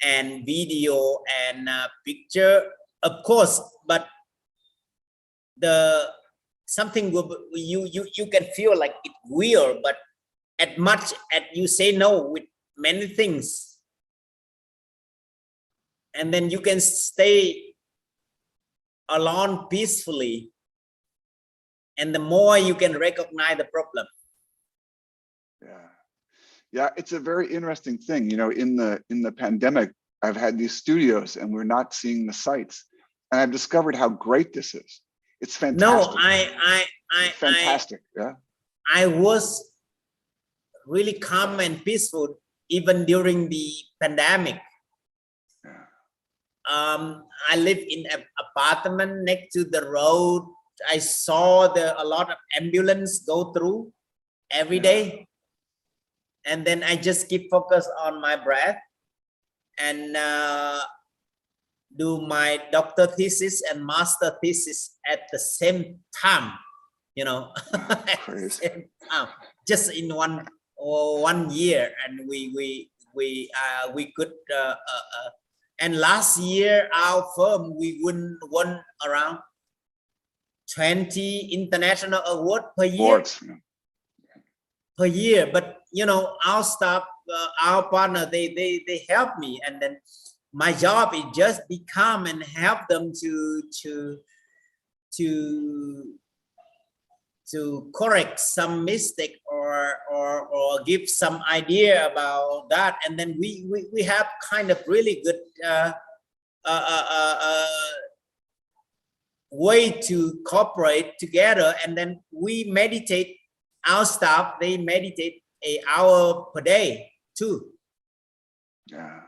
and video and picture, of course, but the something will you can feel like it's weird, but as much as you say no with many things, and then you can stay alone peacefully, and the more you can recognize the problem. Yeah, it's a very interesting thing. You know, in the pandemic, I've had these studios and we're not seeing the sites, and I've discovered how great this is. It's fantastic. No, fantastic. I was really calm and peaceful even during the pandemic. I live in an apartment next to the road. I saw a lot of ambulance go through every day. And then I just keep focus on my breath and do my doctor thesis and master thesis at the same time. you know, Crazy. just in one year, and we could. And last year, our firm we won around 20 international awards per year. Per year, but you know, our staff, our partner, they help me, and then my job is just become and help them to correct some mistake or give some idea about that, and then we have kind of really good way to cooperate together, and then we meditate. Our staff, they meditate an hour per day too. Yeah.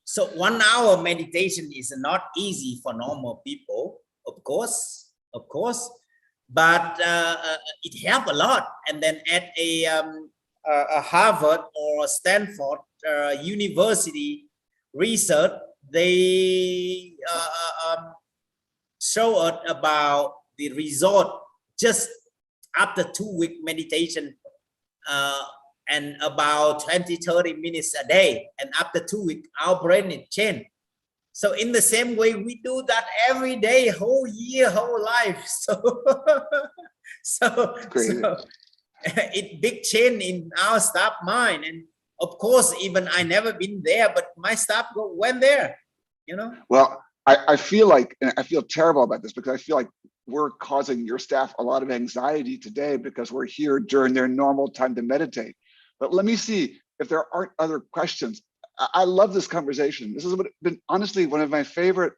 So 1 hour meditation is not easy for normal people, of course, but it helps a lot. And then at a Harvard or Stanford University research, they show us about the result just after 2-week meditation and about 20-30 minutes a day, and after 2 weeks our brain is changed. So in the same way we do that every day, whole year, whole life. So it big change in our staff mind. And of course, even I never been there, but my staff went there, you know. Well, I feel like, and I feel terrible about this, because I feel like we're causing your staff a lot of anxiety today because we're here during their normal time to meditate. But let me see if there aren't other questions. I love this conversation. This has been honestly one of my favorite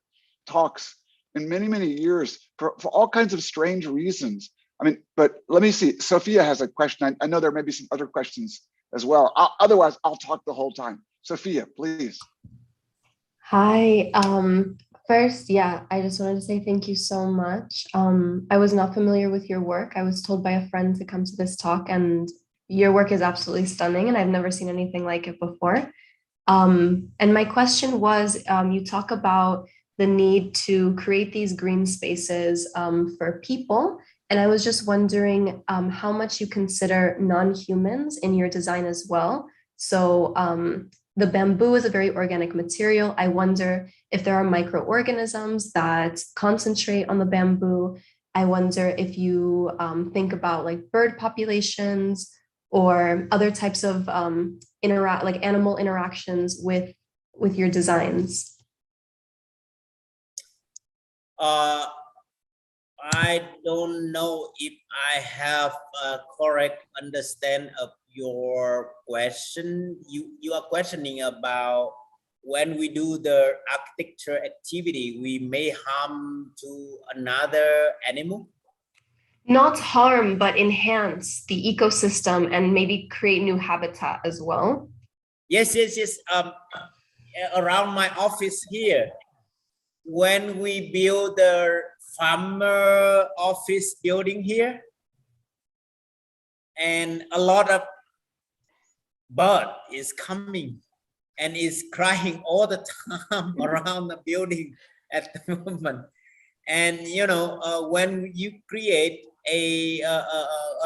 talks in many, many years for all kinds of strange reasons. I mean, but let me see. Sophia has a question. I know there may be some other questions as well. Otherwise, I'll talk the whole time. Sophia, please. Hi. First, yeah, I just wanted to say thank you so much. I was not familiar with your work. I was told by a friend to come to this talk, and your work is absolutely stunning, and I've never seen anything like it before. And my question was, you talk about the need to create these green spaces for people, and I was just wondering how much you consider non-humans in your design as well. So the bamboo is a very organic material. I wonder if there are microorganisms that concentrate on the bamboo. I wonder if you think about like bird populations or other types of animal interactions with your designs. I don't know if I have a correct understand of your question. You are questioning about when we do the architecture activity, we may harm to another animal? Not harm, but enhance the ecosystem and maybe create new habitat as well. Yes. Around my office here, when we build the farmer office building here, and a lot of bird is coming and is crying all the time around the building at the moment. And you know, when you create a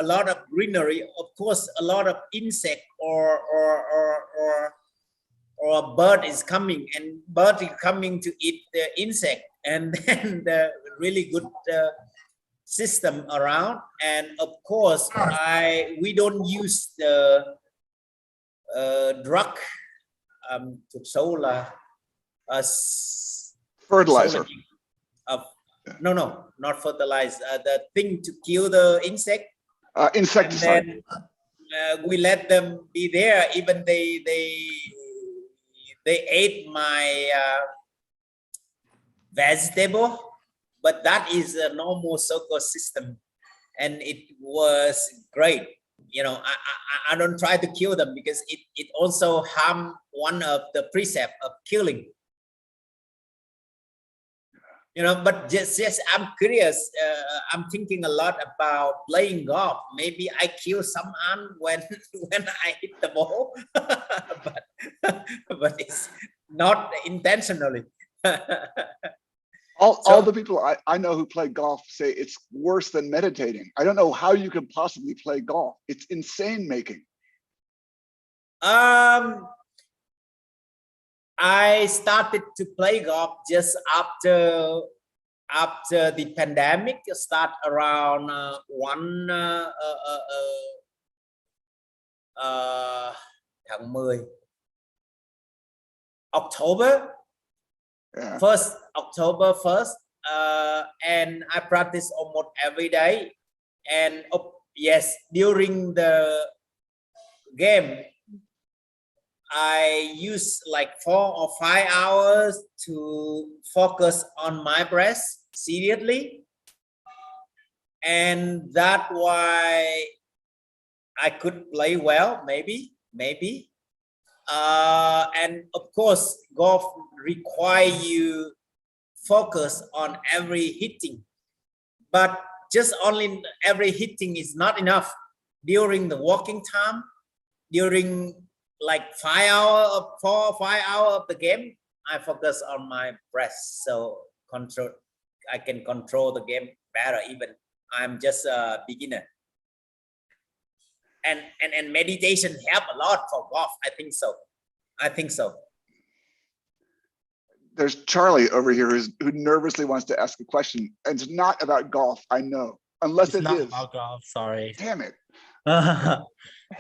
lot of greenery, of course, a lot of insect or a bird is coming, and bird is coming to eat the insect, and then the really good system around. And of course, we don't use the drug to solar fertilizer. No, not fertilizer. The thing to kill the insect. Insecticide. And then, we let them be there. Even they ate my vegetable, but that is a normal circle system, and it was great. You know, I don't try to kill them because it also harm one of the precept of killing. You know, but just I'm curious. I'm thinking a lot about playing golf. Maybe I kill some ant when I hit the ball, but it's not intentionally. All the people I know who play golf say it's worse than meditating. I don't know how you could possibly play golf. It's insane making. I started to play golf just after the pandemic start around tháng 10 October. Yeah. October 1st, and I practice almost every day. And yes, during the game, I use like 4 or 5 hours to focus on my breath seriously, and that's why I could play well, maybe. And of course, golf require you focus on every hitting, but just only every hitting is not enough. During the walking time, during like 4 or 5 hours of the game, I focus on my breath, so I can control the game better. Even I'm just a beginner. And meditation help a lot for golf. I think so. There's Charlie over here who nervously wants to ask a question, and it's not about golf. I know, unless It's it not is. about golf, sorry. Damn it.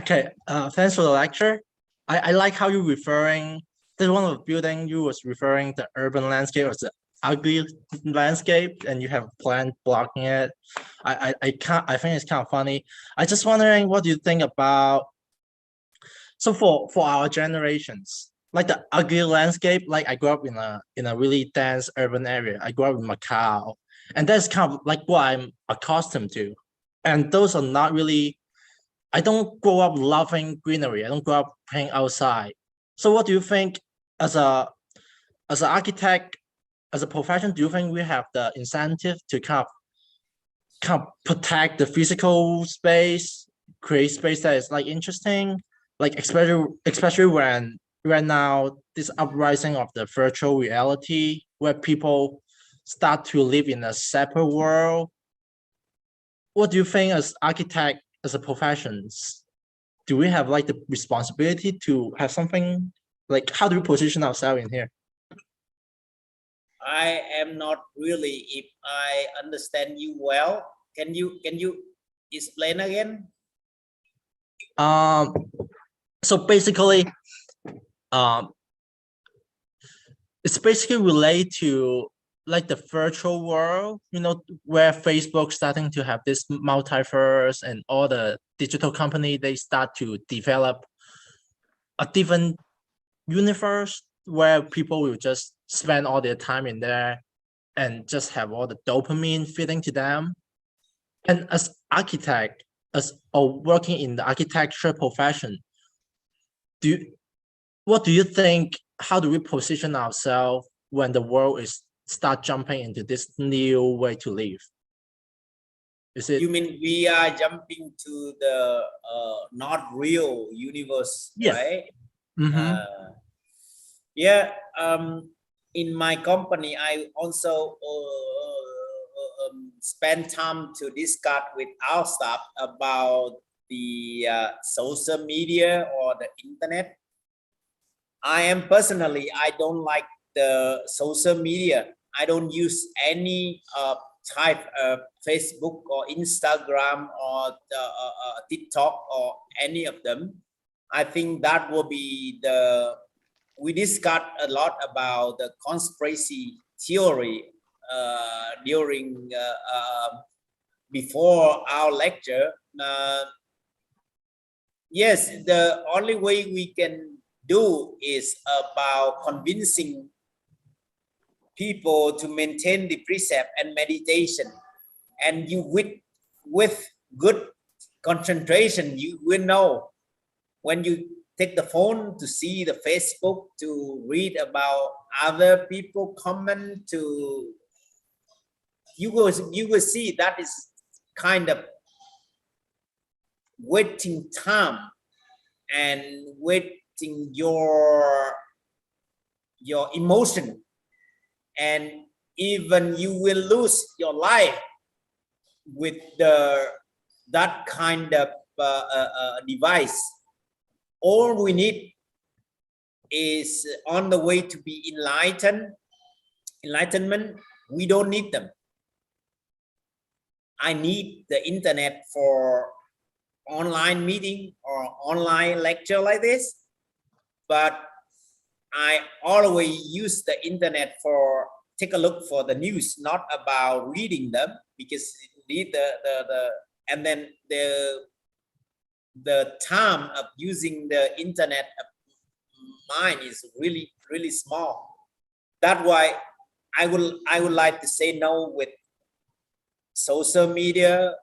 Okay, thanks for the lecture. I like how you're referring, there's one of the building you was referring the urban landscape as the ugly landscape, and you have a plant blocking it. I think it's kind of funny. I just wondering, what do you think about, so for our generations, like the ugly landscape, like I grew up in a really dense urban area. I grew up in Macau, and that's kind of like what I'm accustomed to. And those are not really, I don't grow up loving greenery. I don't grow up playing outside. So what do you think as an architect, as a profession, do you think we have the incentive to kind of protect the physical space, create space that is like interesting, like especially when right now this uprising of the virtual reality where people start to live in a separate world? What do you think as architect, as a profession, do we have like the responsibility to have something like, how do we position ourselves in here? I am not really, if I understand you well, can you explain again? So basically, it's basically related to like the virtual world, you know, where Facebook starting to have this multiverse, and all the digital company, they start to develop a different universe where people will just spend all their time in there and just have all the dopamine feeding to them. And as architect, or working in the architecture profession, what do you think, how do we position ourselves when the world is start jumping into this new way to live? Is it, You mean we are jumping to the not real universe, yes, right? yeah, In my company, I also spend time to discuss with our staff about the social media or the internet. I don't like the social media. I don't use any type of Facebook or Instagram or TikTok or any of them. I think that will be we discussed a lot about the conspiracy theory during before our lecture. Yes, the only way we can do is about convincing people to maintain the precept and meditation, and you with good concentration, you will know when you take the phone to see the Facebook, to read about other people comment, you will see that is kind of wasting time and wasting your emotion. And even you will lose your life with that kind of device. All we need is on the way to be enlightenment. We don't need them. I need the internet for online meeting or online lecture like this, but I always use the internet for take a look for the news, not about reading them, because the and then the time of using the internet of mine is really small. That's why I would like to say no with social media,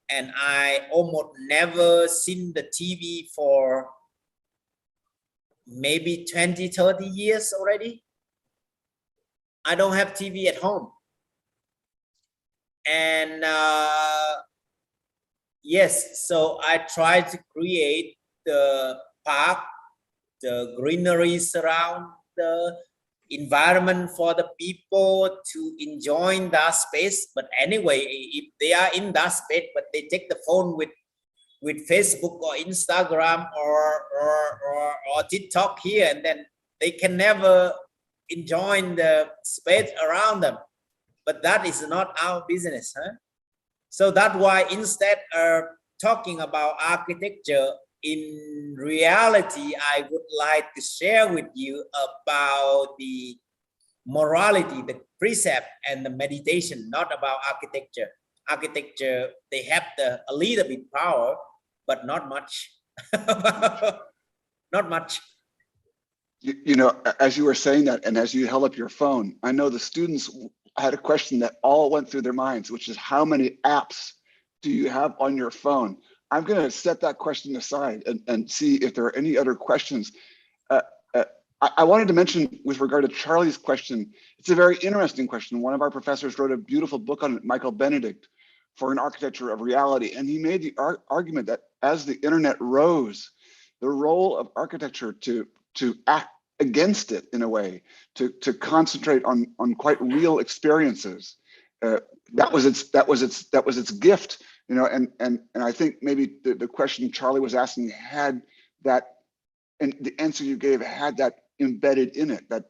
and I almost never seen the TV for maybe 20-30 years already. I don't have TV at home. And yes, so I try to create the park, the greenery around the environment for the people to enjoy that space. But anyway, if they are in that space, but they take the phone with Facebook or Instagram or TikTok here, and then they can never enjoy the space around them. But that is not our business, huh? So that's why instead of talking about architecture, in reality, I would like to share with you about the morality, the precept, and the meditation, not about architecture. Architecture, they have a little bit power, but not much. Not much. You know, as you were saying that, and as you held up your phone, I know the students had a question that all went through their minds, which is how many apps do you have on your phone? I'm going to set that question aside and see if there are any other questions. I wanted to mention with regard to Charlie's question, it's a very interesting question. One of our professors wrote a beautiful book on it, Michael Benedict, for an architecture of reality. And he made the argument that as the internet rose, the role of architecture to act against it in a way, to concentrate on quite real experiences. That was its gift, you know, and I think maybe the question Charlie was asking had that, and the answer you gave had that embedded in it, that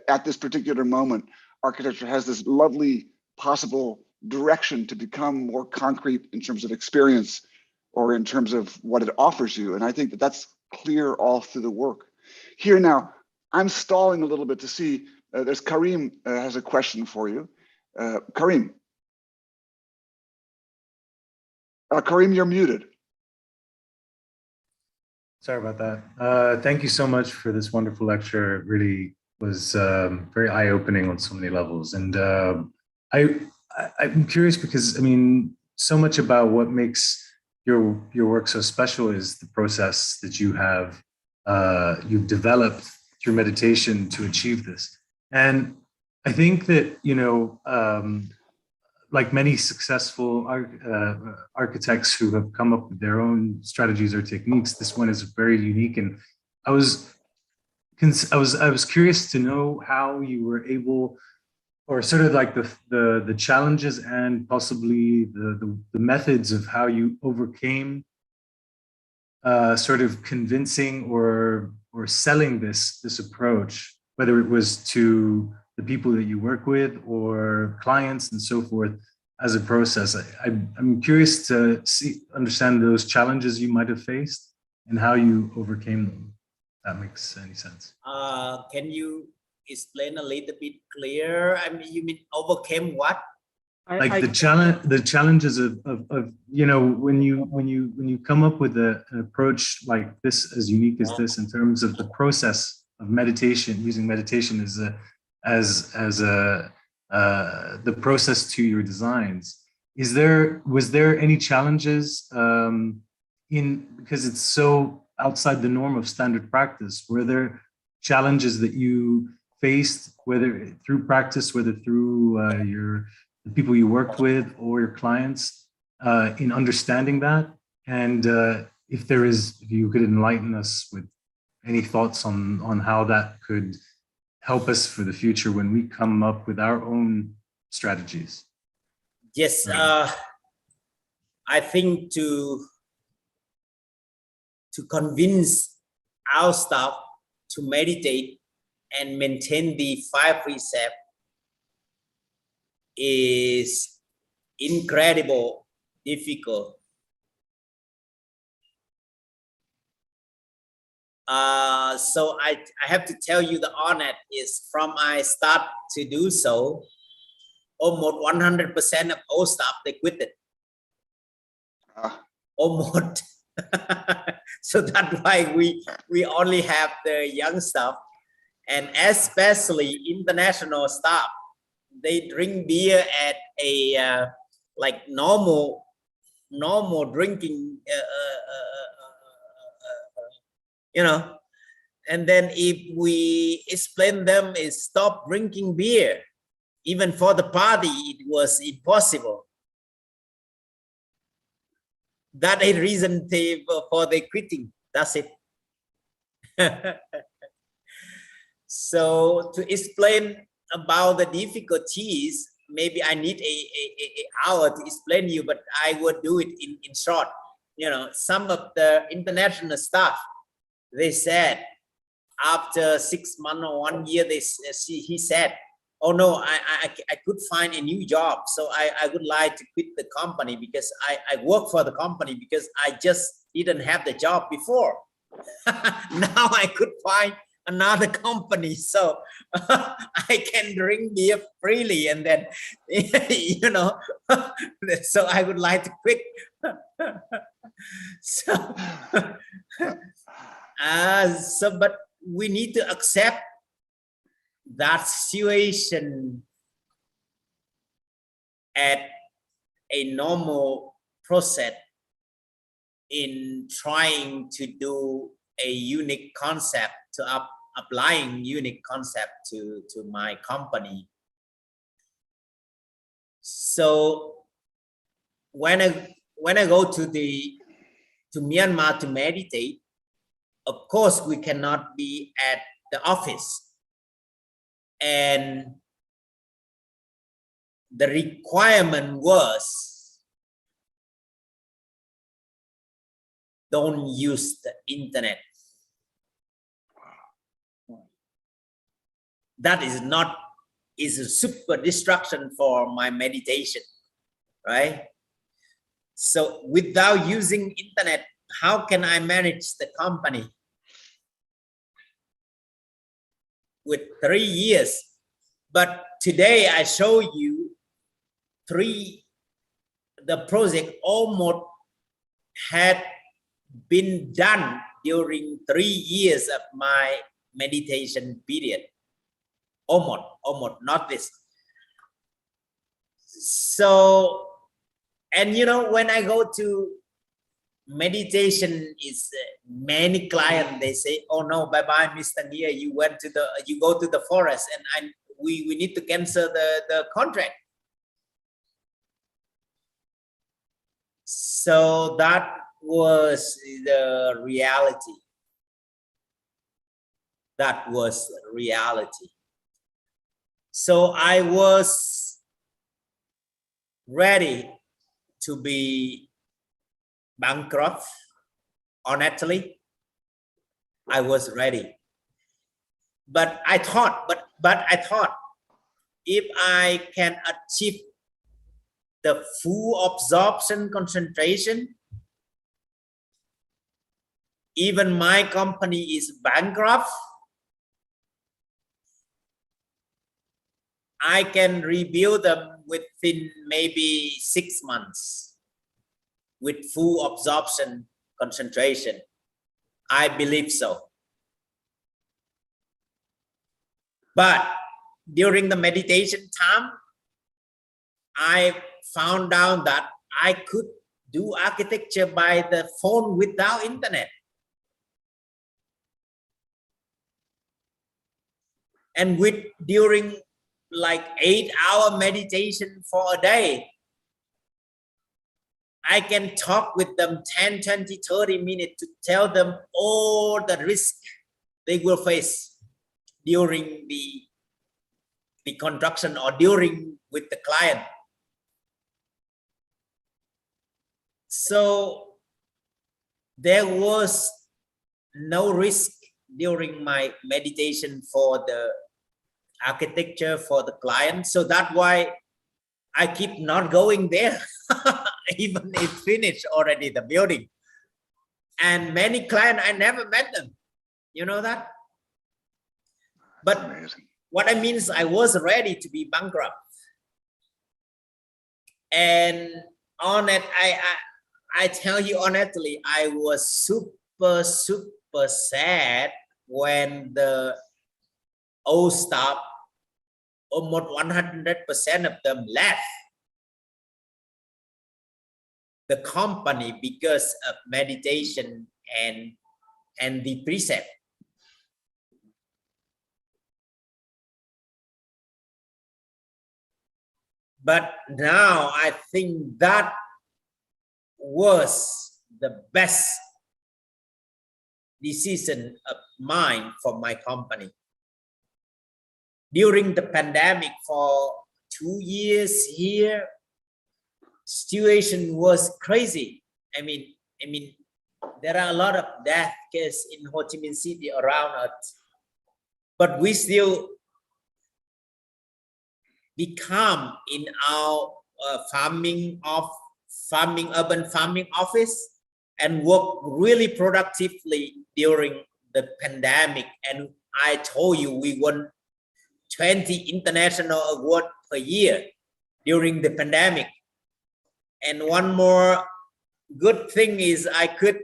at this particular moment, architecture has this lovely possible direction to become more concrete in terms of experience or in terms of what it offers you. And I think that that's clear all through the work. Here now, I'm stalling a little bit to see, there's Karim has a question for you. Karim. Karim, you're muted. Sorry about that. Thank you so much for this wonderful lecture. It really was very eye-opening on so many levels. And I'm curious because, I mean, so much about what makes your work so special is the process that you've developed through meditation to achieve this. And I think that, you know, like many successful architects who have come up with their own strategies or techniques, this one is very unique. And I was curious to know how you were able, or sort of like the challenges and possibly the methods of how you overcame sort of convincing or selling this approach, whether it was to the people that you work with or clients and so forth as a process. I'm curious to understand those challenges you might have faced and how you overcame them. If that makes any sense. Can you explain a little bit clearer? I mean, you mean overcame what? Like the challenges of you know, when you come up with an approach like this, as unique as this, in terms of the process of meditation, using meditation as the process to your designs, was there any challenges because it's so outside the norm of standard practice? Were there challenges that you faced, whether through practice, whether through the people you worked with or your clients, in understanding that? And if you could enlighten us with any thoughts on how that could help us for the future when we come up with our own strategies? Yes, I think to convince our staff to meditate and maintain the 5 precepts is incredible difficult. So I have to tell you the honest is from I start to do so, almost 100% of all staff, they quit it. Almost. So that's why we only have the young staff, and especially international staff. They drink beer at a like normal drinking, you know. And then if we explain them is stop drinking beer, even for the party, it was impossible. That is reason for the quitting. That's it. So to explain about the difficulties, maybe I need a hour to explain you, but I would do it in short. You know, some of the international staff, they said after 6 months or 1 year, he said, oh no, I could find a new job. So I would like to quit the company because I work for the company because I just didn't have the job before. Now I could find another company, so I can drink beer freely, and then you know, so I would like to quit. So, but we need to accept that situation at a normal process in trying to do a unique concept, to applying unique concept to my company. So when I go to Myanmar to meditate, of course we cannot be at the office, and the requirement was don't use the internet. That is a super distraction for my meditation, right? So without using internet, how can I manage the company? With 3 years, but today I show you the project almost had been done during 3 years of my meditation period. Almost, not this. So, and you know, when I go to meditation, is many clients, they say, oh no, bye-bye, Mr. Nghia, you go to the forest, and we need to cancel the contract. So that was the reality. That was reality. So I was ready to be bankrupt. Honestly, I was ready. But I thought, if I can achieve the full absorption concentration, even my company is bankrupt, I can rebuild them within maybe 6 months with full absorption concentration. I believe so. But during the meditation time, I found out that I could do architecture by the phone without internet. And during like 8-hour meditation for a day, I can talk with them 10, 20, 30 minutes to tell them all the risk they will face during the construction or during with the client. So there was no risk during my meditation for the architecture for the client. So that's why I keep not going there, even if finished already the building. And many clients, I never met them. You know that? But Amazing. what I mean is I was ready to be bankrupt. And on it, I tell you honestly, I was super sad when the old staff, almost 100% of them left the company because of meditation and the precept. But now I think that was the best decision of mine for my company. During the pandemic for 2 years here, situation was crazy. I mean, there are a lot of death cases in Ho Chi Minh City around us, but we still become in our urban farming office and work really productively during the pandemic. And I told you we won 20 international awards per year during the pandemic. And one more good thing is I could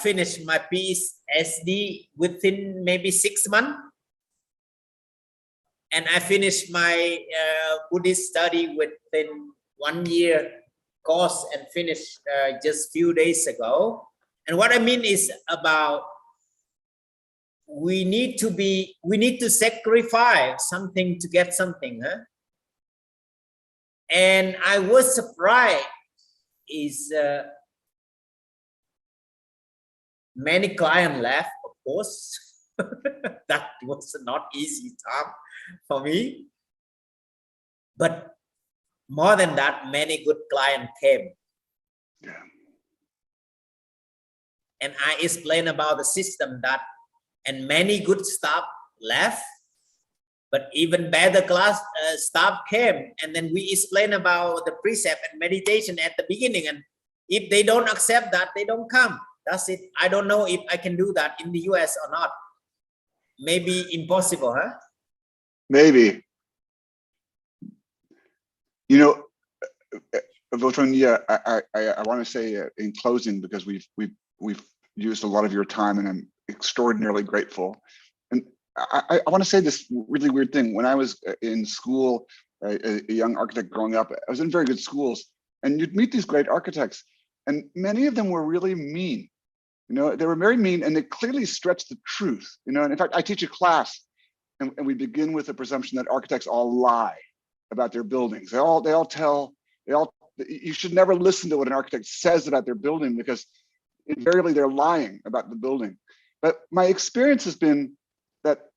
finish my PhD within maybe 6 months. And I finished my Buddhist study within 1 year course and finished just few days ago. And what I mean is about we need to sacrifice something to get something, huh? And I was surprised is many clients left, of course. That was not easy time for me. But more than that, many good clients came. Yeah. And I explained about the system that, and many good staff left, but even better class staff came. And then we explain about the precept and meditation at the beginning. And if they don't accept that, they don't come. That's it. I don't know if I can do that in the US or not. Maybe impossible, huh? Maybe. You know, Võ Trọng Nghĩa, I want to say in closing, because we've used a lot of your time, and I'm extraordinarily grateful. And I want to say this really weird thing. When I was in school, a young architect growing up, I was in very good schools, and you'd meet these great architects, and many of them were really mean. You know, they were very mean, and they clearly stretched the truth. You know, and in fact, I teach a class, and we begin with the presumption that architects all lie about their buildings. You should never listen to what an architect says about their building, because invariably they're lying about the building. But my experience has been that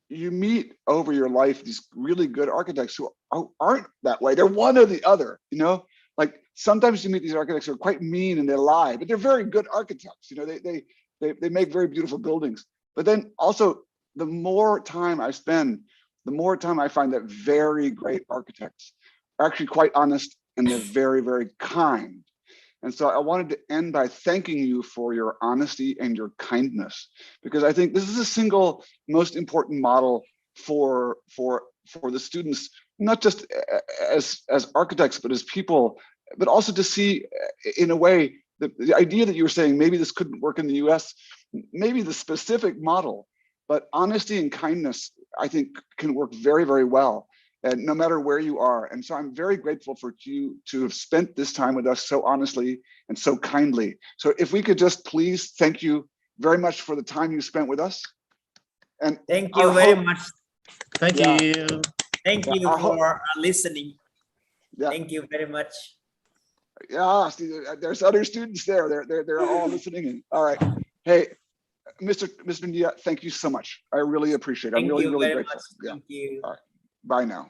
you meet over your life these really good architects who aren't that way. They're one or the other, you know? Like sometimes you meet these architects who are quite mean and they lie, but they're very good architects. You know, they make very beautiful buildings. But then also, the more time I spend, the more time I find that very great architects are actually quite honest, and they're very, very kind. And so I wanted to end by thanking you for your honesty and your kindness, because I think this is the single most important model for the students, not just as architects, but as people, but also to see in a way the idea that you were saying, maybe this couldn't work in the US, maybe the specific model, but honesty and kindness, I think, can work very, very well, and no matter where you are. And so I'm very grateful for you to have spent this time with us so honestly and so kindly. So if we could just please thank you very much for the time you spent with us. And thank you very much. Thank you. Thank you for listening. Yeah. Thank you very much. Yeah, see, there's other students there. They're all listening in. All right. Hey, Mr. Nghia, thank you so much. I really appreciate it. I'm Thank really, you really very grateful. much. Thank you. All right. Bye now.